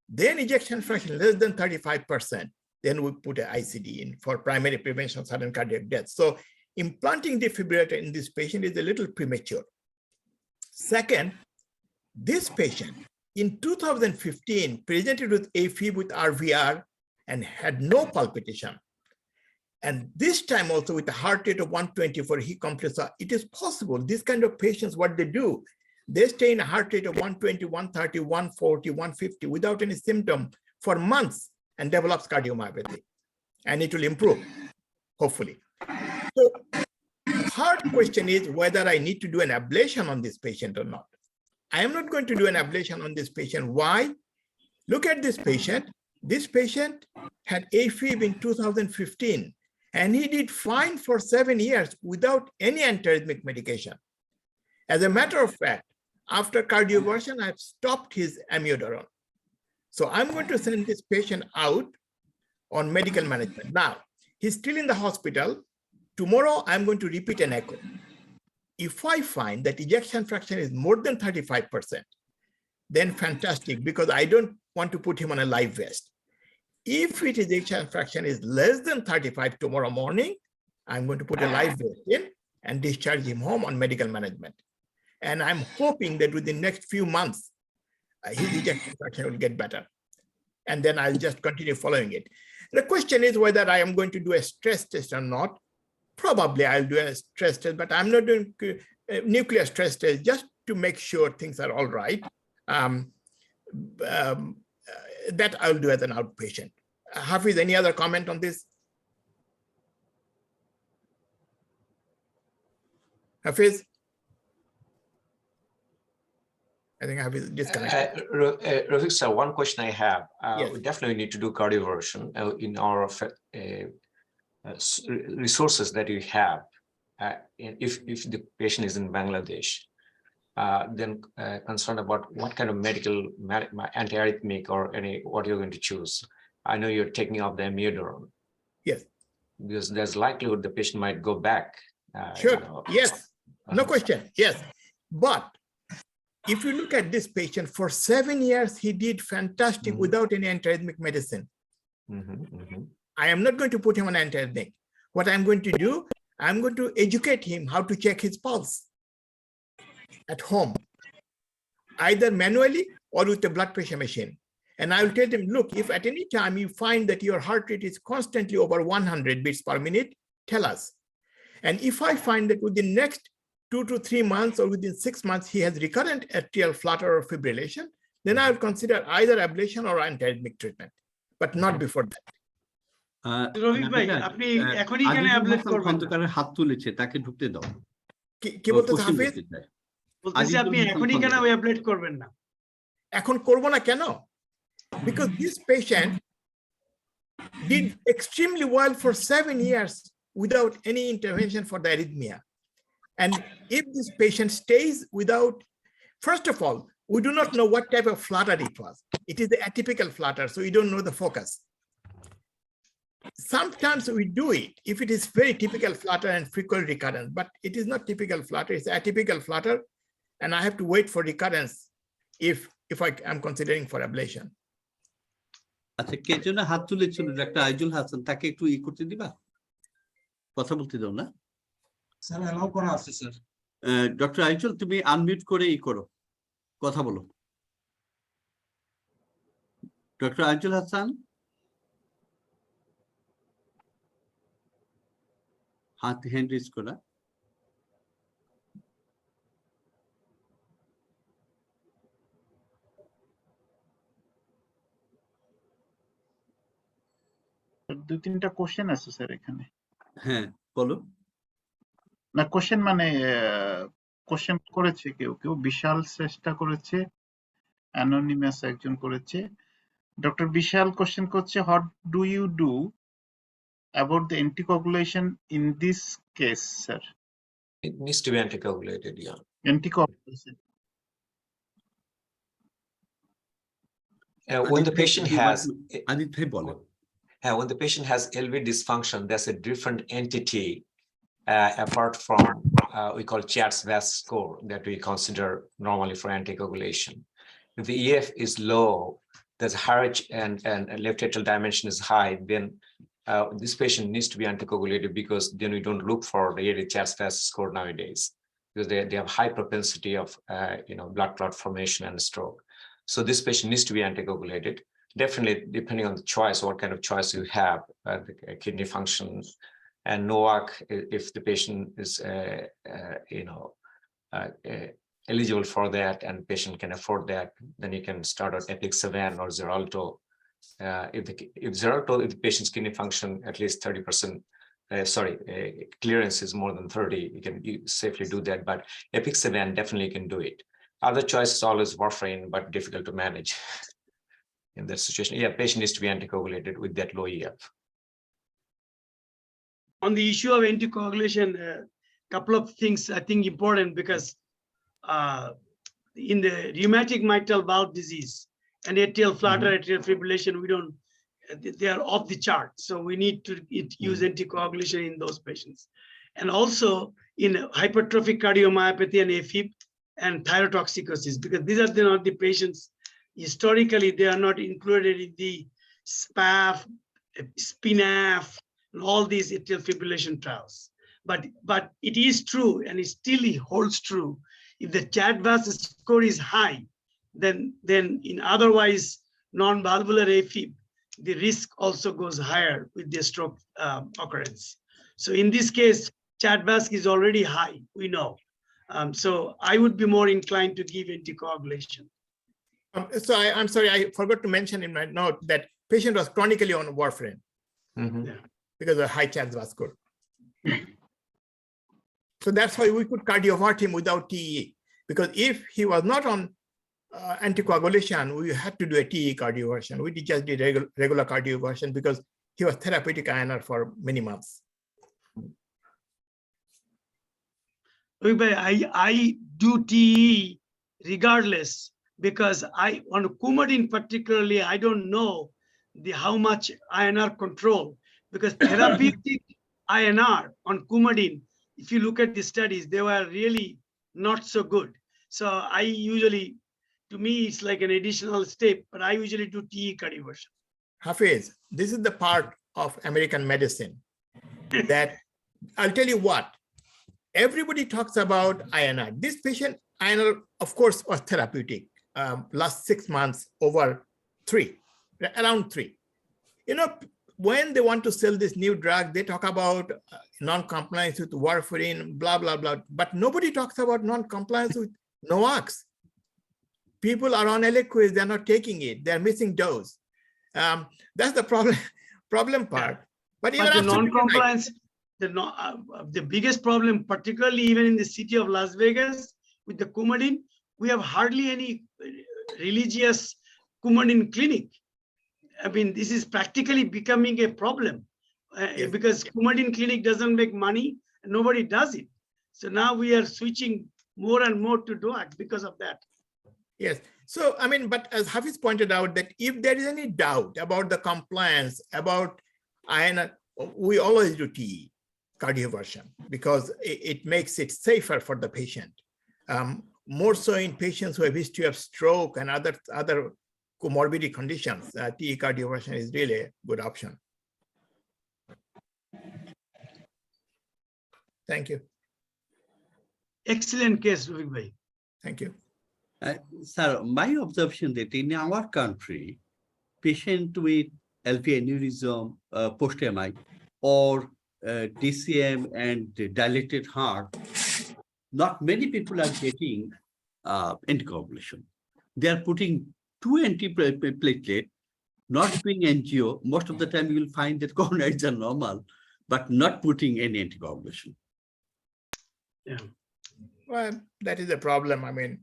then ejection fraction less than 35%, then we put an ICD in for primary prevention of sudden cardiac death. So implanting defibrillator in this patient is a little premature. Second, this patient in 2015 presented with AFib with RVR and had no palpitation. And this time also with a heart rate of 124, he complains, it is possible, this kind of patients, what they do, they stay in a heart rate of 120, 130, 140, 150 without any symptom for months and develops cardiomyopathy. And it will improve, hopefully. So hard question is whether I need to do an ablation on this patient or not. I am not going to do an ablation on this patient. Why? Look at this patient. This patient had AFib in 2015, and he did fine for 7 years without any antiarrhythmic medication. As a matter of fact, after cardioversion, I've stopped his amiodarone. So I'm going to send this patient out on medical management. Now, he's still in the hospital. Tomorrow, I'm going to repeat an echo. If I find that ejection fraction is more than 35%, then fantastic, because I don't want to put him on a live vest. If his ejection fraction is less than 35 tomorrow morning, I'm going to put a live vest in and discharge him home on medical management. And I'm hoping that within the next few months, his ejection fraction will get better. And then I'll just continue following it. The question is whether I am going to do a stress test or not. Probably I'll do a stress test, but I'm not doing a nuclear stress test just to make sure things are all right. That I'll do as an outpatient. Hafiz, any other comment on this? Hafiz? I think Hafiz disconnected. Rafique sir, one question I have. Yes. We definitely need to do cardioversion in our resources that you have. If the patient is in Bangladesh, then concerned about what kind of medical antiarrhythmic or what you're going to choose. I know you're taking off the amiodarone. Yes. Because there's likelihood the patient might go back. Sure. Yes. No question. Yes. But if you look at this patient, for 7 years, he did fantastic without any antiarrhythmic medicine. I am not going to put him on antiarrhythmic. What I'm going to do, I'm going to educate him how to check his pulse at home, either manually or with a blood pressure machine. And I will tell them, look, if at any time you find that your heart rate is constantly over 100 beats per minute, tell us. And if I find that within the next 2 to 3 months or within 6 months, he has recurrent atrial flutter or fibrillation, then I will consider either ablation or antiarrhythmic treatment, but not before that. Rafiq ভাই, আপনি এখনই কেন অ্যাবলেট করবেন? খন্দকারের হাত তুলেছে, তাকে ঢুকতে দাও। কি বলতে হাফিজ? বলতেছি আপনি এখনই কেন অ্যাবলেট করবেন না? এখন করব না কেন? Because this patient did extremely well for 7 years without any intervention for the arrhythmia. And if this patient stays without, first of all, we do not know what type of flutter it was. It is the atypical flutter, so we don't know the focus. Sometimes we do it if it is very typical flutter and frequent recurrence, but it is not typical flutter, it's atypical flutter, and I have to wait for recurrence if I am considering for ablation. আচ্ছা, কে যেন হাত তুলেছিল, doctor Aizul Hasan, তাকে একটু করতে দিবা, কথা বলতে দাও না? স্যার অ্যালাউ করা আছে স্যার। ডক্টর আইজুল, তুমি আনমিউট করে করো, কথা বলো। ডক্টর আইজুল হাসান, হাত হ্যান্ড রেজ করা। দুই তিনটা কোশ্চেন আছে স্যার এখানে। হ্যাঁ বলো। না কোশ্চেন মানে কোশ্চেন করেছে কেউ কেউ, বিশাল চেষ্টা করেছে, অ্যানোনিমাস একজন করেছে। ডক্টর বিশাল কোশ্চেন করছে, what do you do about the anticoagulation in this case sir? It needs to be anticoagulated, yeah. Anticoagulation When the patient has Adit ভাই বলো। when the patient has LV dysfunction, that's a different entity apart from we call FCAPSC score that we consider normally for anticoagulation. If the EF is low, there's HRH and left atrial dimension is high, then this patient needs to be anticoagulated, because then we don't look for the FCAPSC score nowadays, because they have high propensity of blood clot formation and stroke. So this patient needs to be anticoagulated. Definitely, depending on the choice, what kind of choice you have, the kidney function, and NOAC, if the patient is, eligible for that and patient can afford that, then you can start on EPIC-7 or Xarelto. If the patient's kidney function at least 30%, clearance is more than 30, you can safely do that. But EPIC-7 definitely can do it. Other choice is always warfarin, but difficult to manage. In that situation, yeah, patient needs to be anticoagulated with that low EF. On the issue of anticoagulation, a couple of things I think important, because in the rheumatic mitral valve disease and atrial flutter, atrial fibrillation, they are off the chart. So we need to use anticoagulation in those patients. And also in hypertrophic cardiomyopathy and AFib and thyrotoxicosis, because these are not the patients, historically, they are not included in the SPAF, SPINAF, and all these atrial fibrillation trials. But it is true, and it still holds true. If the CHA2DS2-VASc score is high, then in otherwise non-valvular AFib, the risk also goes higher with the stroke occurrence. So in this case, CHA2DS2-VASc is already high, we know. So I would be more inclined to give anticoagulation. So I'm sorry, I forgot to mention in my note that patient was chronically on warfarin because of high CHA2DS2-VASc score. So that's why we could cardiovert him without TE, because if he was not on anticoagulation, we had to do a TE cardioversion. We just did regular cardioversion because he was therapeutic INR for many months. I do TE regardless, because on Coumadin particularly, I don't know how much INR control, because therapeutic INR on Coumadin, if you look at the studies, they were really not so good. So I usually, to me, it's like an additional step, but I usually do TE cardioversion. Hafiz, this is the part of American medicine that I'll tell you what, everybody talks about INR. This patient INR, of course, was therapeutic. Last 6 months over 3, around 3. You know, when they want to sell this new drug, they talk about non-compliance with warfarin, blah, blah, blah. But nobody talks about non-compliance with NOACs. People are on Eliquis, they're not taking it. They're missing dose. That's the problem part. But even the non-compliance, the biggest problem, particularly even in the city of Las Vegas with the Coumadin, we have hardly any religious Coumadin clinic. I mean, this is practically becoming a problem because Coumadin clinic doesn't make money and nobody does it. So now we are switching more and more to DOAC because of that. Yes. So, I mean, but as Hafiz pointed out, that if there is any doubt about the compliance, about INR, we always do TE cardioversion because it makes it safer for the patient. More so in patients who have history of stroke and other comorbidity conditions, TE cardioversion is really a good option. Thank you. Excellent case, Rafique bhai. Thank you. Sir, my observation that in our country, patient with LV aneurysm, post-MI, or DCM and dilated heart, not many people are getting anticoagulation. They are putting 2 antiplatelet, not doing angio. Most of the time you will find that coronaries are normal, but not putting any anticoagulation. Yeah. Well, that is a problem. I mean,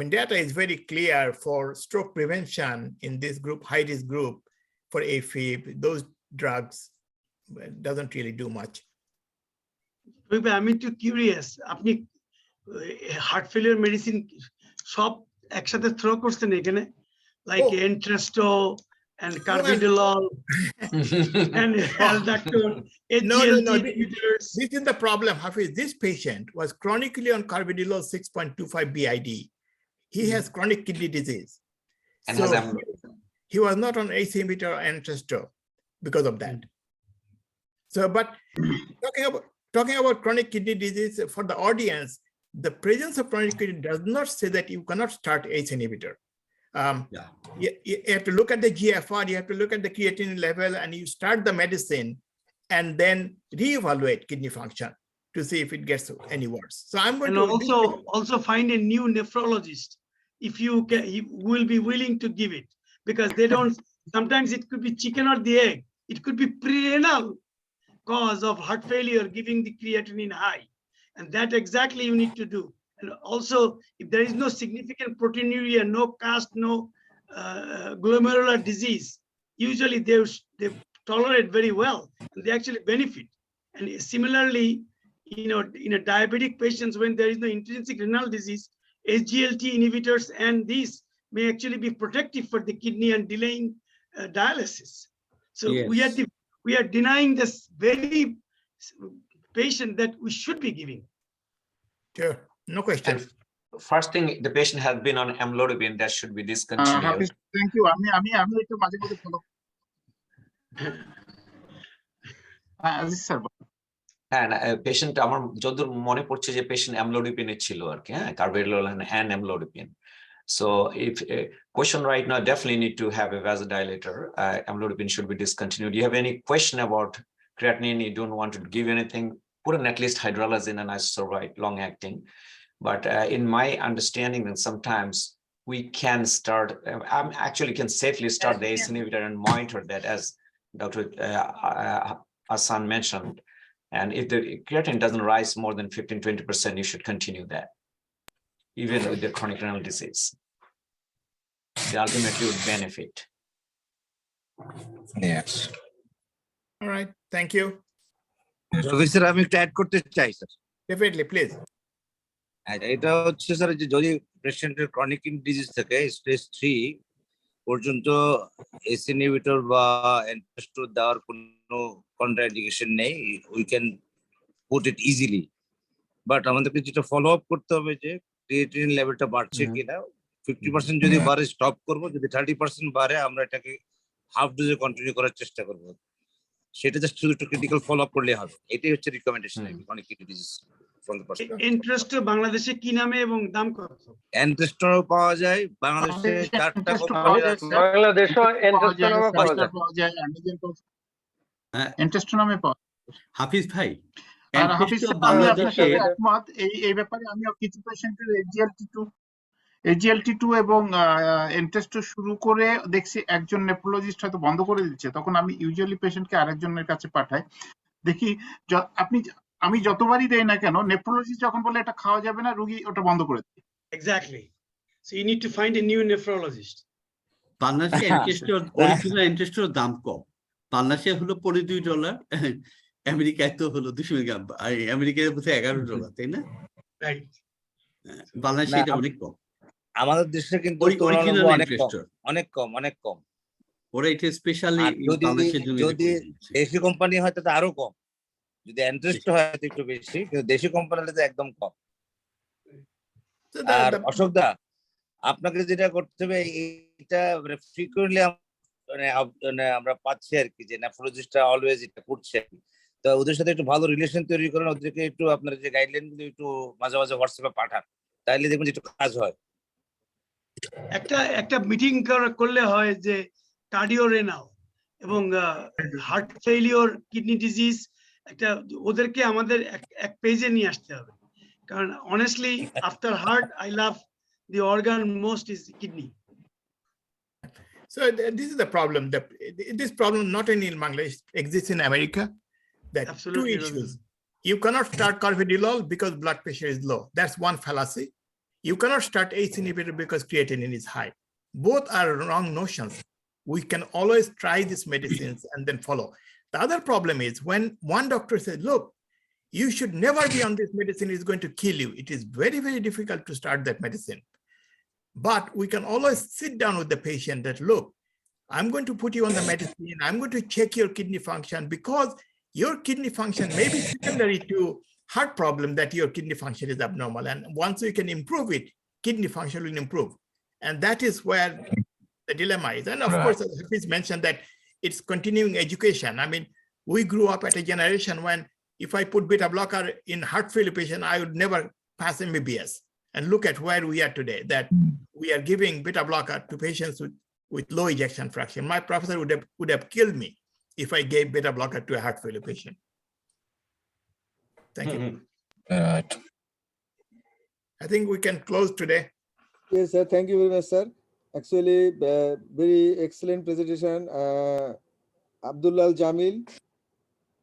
data is very clear for stroke prevention in this group, high-risk group for AFib. Those drugs doesn't really do much. I'm too curious. Apni heart failure medicine shop ekshate throw korchen ekhane, like Entresto and Carvedilol and Aldactone, No. inhibitors. This is the problem, Hafiz. This patient was chronically on Carvedilol 6.25 BID. He has chronic kidney disease. And so he was not on ACE inhibitor and Entresto because of that. So, but talking about chronic kidney disease for the audience, the presence of chronic kidney does not say that you cannot start ACE inhibitor. You have to look at the GFR, you have to look at the creatinine level, and you start the medicine and then reevaluate kidney function to see if it gets any worse. So I'm going to also find a new nephrologist if you can, he will be willing to give it, because they don't, sometimes it could be chicken or the egg. It could be prerenal cause of heart failure giving the creatinine high. And that exactly you need to do. And also, if there is no significant proteinuria, no cast, no glomerular disease, usually they tolerate very well and they actually benefit. And similarly, you know, in a diabetic patients, when there is no intrinsic renal disease, SGLT inhibitors and these may actually be protective for the kidney and delaying dialysis. So we are denying this very patient that we should be giving. Sure, no question. first thing, the patient has been on amlodipine, that should be discontinued. Hafiz, thank you. আমি একটু মাঝে মধ্যে follow Aziz sir হ্যাঁ patient আমার যতদূর মনে পড়ছে যে পেশেন্ট অ্যামলোডিপিনে ছিল আর কি, হ্যাঁ, carvedilol and amlodipine. So if question right now, definitely need to have a vasodilator. Amlodipine should be discontinued. You have any question about creatinine, you don't want to give anything, put an at least hydralazine and isosorvite long acting. But in my understanding, then sometimes we can start, actually can safely start the ACE inhibitor and monitor that, as Dr. Ahsan mentioned. And if the creatinine doesn't rise more than 15-20%, you should continue that, even with the chronic renal disease. They ultimately would benefit. Yes. All right, thank you. Professor, আমি একটু add করতে চাই sir. Definitely, please. এটা হচ্ছে sir যে যদি পেশেন্টের chronic disease থাকে স্টেজ 3 পর্যন্ত এসি ইনহিবিটর বা অ্যান্টাস্টোর দেওয়ার কোনো কন্ট্রাইন্ডিকেশন নেই, we can put it easily. But আমাদেরকে যেটা ফলো আপ করতে হবে যে ক্রিয়েটিনিন লেভেলটা বাড়ছে কিনা, 50% যদি বাড়ে স্টপ করব, যদি 30% বাড়ে আমরা এটাকে হাফ ডোজে কন্টিনিউ করার চেষ্টা করব। সেটা জাস্ট শুধু একটু ক্রিটিক্যাল ফলো আপ করলে হবে, এটাই হচ্ছে রিকমেন্ডেশন অনেক disease from the perspective. Interest বাংলাদেশে কি নামে এবং দাম কত? অ্যান্টাস্টোর পাওয়া যায় বাংলাদেশে 4টা বাংলাদেশও এন্ট্রাস্টোনামে পাওয়া যায়। এন্ট্রাস্টোনামে পাওয়া হাফিজ ভাই, আর হাফিজ আমি আপনার সাথে একমত এই ব্যাপারে। আমি কিছু পেশেন্টের AGLT2 এবং এন্ট্রাস্টো শুরু করে দেখছি একজন নেফ্রোলজিস্ট হয়তো বন্ধ করে দিচ্ছে, তখন আমি ইউজুয়ালি পেশেন্টকে আরেকজনের কাছে পাঠাই। দেখি আমি যতবারই দেই না কেন, নেফ্রোলজিস্ট যখন বলে এটা খাওয়া যাবে না, রোগী ওটা বন্ধ করে দেয়। Exactly. So you need to find a new nephrologist. বাংলাদেশে অরিজিনাল এন্ট্রাস্টোর দাম কম। বাংলাদেশে হলো $22, আমেরিকায় তো হলো 200 মিলিগ্রাম, আর আমেরিকায় বোধহয় $11, তাই না? Right. বাংলাদেশে এটা অনেক কম। আমাদের দেশে কিন্তু অরিজিনাল অনেক কম। ওরা এটা স্পেশালি বাংলাদেশের জন্য। যদি দেশি কোম্পানি হয় তাহলে আরো কম, যদি ইন্টারেস্ট হয় একটু বেশি, কিন্তু দেশি কোম্পানিতে একদম কম। আর অশোক দা, আপনাকে যেটা করতে হবে, এটা ফ্রিকুয়েন্টলি আমরা পাচ্ছি আর কি, যে নেফ্রোলজিস্টরা অলওয়েজ এটা করছে। তো ওদের সাথে একটু ভালো রিলেশন তৈরি করেন, ওদেরকে একটু আপনার যে গাইডলাইন গুলো একটু মাঝে মাঝে হোয়াটসঅ্যাপে পাঠান, তাইলে দেখবেন একটু কাজ হয়। একটা মিটিং করলে হয় যে কার্ডিও রেনাল এবং হার্ট ফেইলিওর, কিডনি ডিজিজ, একটা ওদেরকে আমাদের এক পেজে নিয়ে আসতে হবে। কারণ honestly after heart I love the organ most is kidney. So this is the problem. This problem not only in Bangladesh, exists in America. That Absolutely. 2 issues. You cannot start carvedilol because blood pressure is low. That's one fallacy. You cannot start ACE inhibitor because creatinine is high. Both are wrong notions. We can always try these medicines and then follow. The other problem is when one doctor says, look, you should never be on this medicine, it's going to kill you. It is very, very difficult to start that medicine. But we can always sit down with the patient that, look, I'm going to put you on the medicine. I'm going to check your kidney function, because your kidney function may be secondary to heart problem, that your kidney function is abnormal. And once you can improve it, kidney function will improve. And that is where the dilemma is. And of course, as Hafiz mentioned, that it's continuing education. I mean, we grew up at a generation when if I put beta blocker in heart failure patient, I would never pass MBBS. And look at where we are today, that we are giving beta blocker to patients with low ejection fraction. My professor would have killed me if I gave beta blocker to a heart failure patient. Thank you. I think we can close today. Yes, sir. Thank you very much, sir. Actually, very excellent presentation. Abdullah Al Jamil,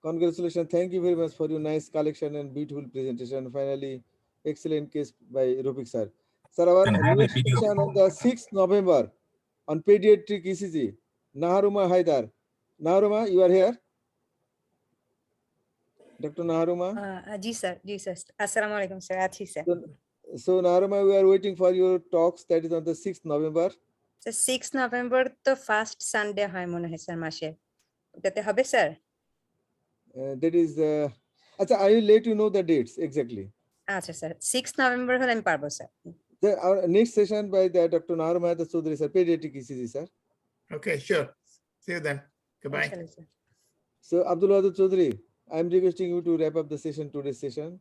congratulations. Thank you very much for your nice collection and beautiful presentation. Finally, excellent case by Rafique sir. Sir, our next session on the 6th November on pediatric ECG. Naharuma Haidar. Naharuma, you are here? Dr. Naharuma? Ji sir. Assalamu alaikum sir. Achi sir. So Naharuma, we are waiting for your talks. That is on the 6th November. So 6th November to first Sunday হয় মনে হয় sir মাসে। ওটাতে হবে sir? That is, I will let you know the dates exactly. আচ্ছা sir, 6th November হলে আমি পারবো sir. Our next session by the Dr. Naharumaya Chowdhury, sir, pediatric ECG, sir. Okay, sure. See you then. Goodbye. Inshallah, sir. So Abdullah Al Chowdhury, I'm requesting you to wrap up the session, today's session.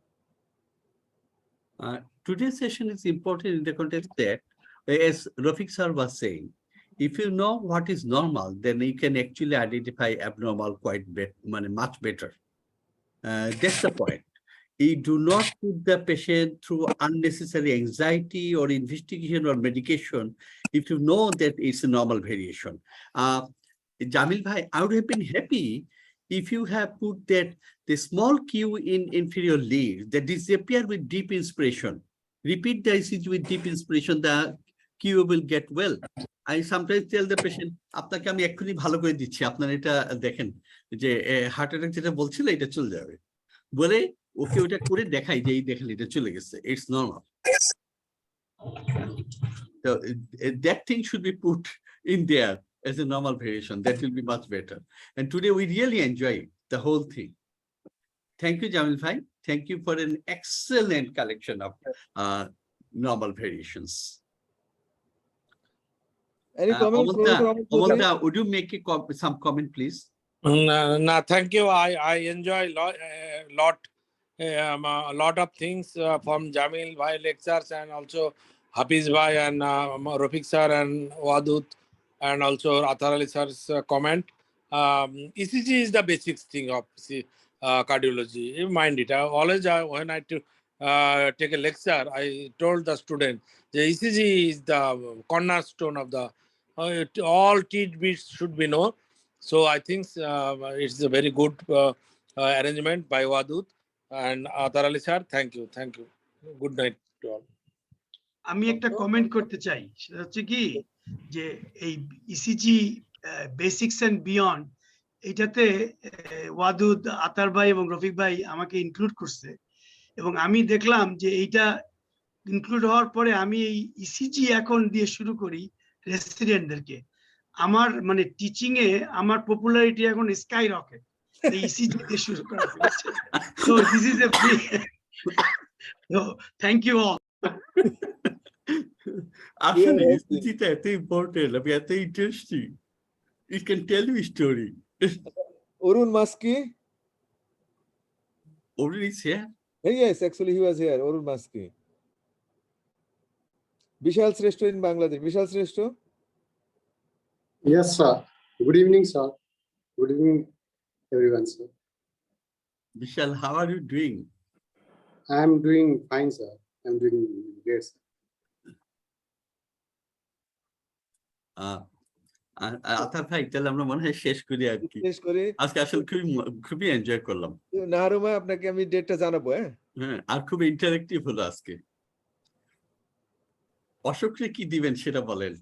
Today's session is important in the context that, as Rafique sir was saying, if you know what is normal, then you can actually identify abnormal much better. That's the point. You do not put the patient through unnecessary anxiety or investigation or medication if you know that it's a normal variation. Jamil bhai, I would have been happy if you have put that the small Q in inferior lead that disappear with deep inspiration. Repeat the ECG with deep inspiration, the Q will get well. I sometimes tell the patient, আপনাকে আমি এক্ষুনি ভালো করে দিচ্ছি, আপনার এটা দেখেন যে হার্ট অ্যাটাক যেটা বলছিল এটা চলে যাবে, বলে ওকে ওটা করে দেখাই যে এই দেখেন এটা চলে গেছে, it's normal. So that thing should be put in there as a normal variation. That will be much better. And today we really enjoy the whole thing. Thank you, Jamil bhai. Thank you for an excellent collection of normal variations. Any comments? Omolda, would you make some comment, please? No, thank you. I enjoy a lot of things from Jamil bhai lectures, and also Hafiz bhai and Rafique sir and Wadud, and also Atahar Ali sir's comment. ECG is the basic thing of cardiology. You mind it. When I take a lecture, I told the student the ECG is the cornerstone of the all tidbits should be known. So I think it's a very good arrangement by Wadud and Atahar Ali sir. Thank you. Good night to all. আমি একটা comment করতে চাই, সেটা হচ্ছে কি যে এই ECG basics and beyond এটাতে ওয়াদুদ, আতার ভাই এবং রফিক ভাই আমাকে ইনক্লুড করছে, এবং আমি দেখলাম যে এইটা ইনক্লুড হওয়ার পরে আমি এই ইসিজি এখন দিয়ে শুরু করি রেসিডেন্টদেরকে। আমার মানে টিচিং এ আমার পপুলারিটি এখন স্কাই রকেট এই ইসিজি দিয়ে শুরু করা হয়েছে। So this is a free, so thank you all. Actually, it's important. I mean, it's interesting. It can tell you a story. Arun Maski. Arun is here? Yes, actually he was here, Arun Maski. Vishal Sreshto in Bangladesh. Vishal Sreshto? Yes, sir. Good evening, sir. Good evening, everyone, sir. Vishal, how are you doing? I'm doing fine, sir. I'm doing great, sir. আতার ভাই, তাহলে আমরা মনে হয় শেষ করি আর কি। শেষ করি। আজকে আসলে খুবই এনজয় করলাম। নাহারুমা, আপনাকে আমি ডেটটা জানাবো। হ্যাঁ, আর খুব ইন্টারেক্টিভ হলো আজকে। অশোকরে কি দিবেন সেটা বলেন।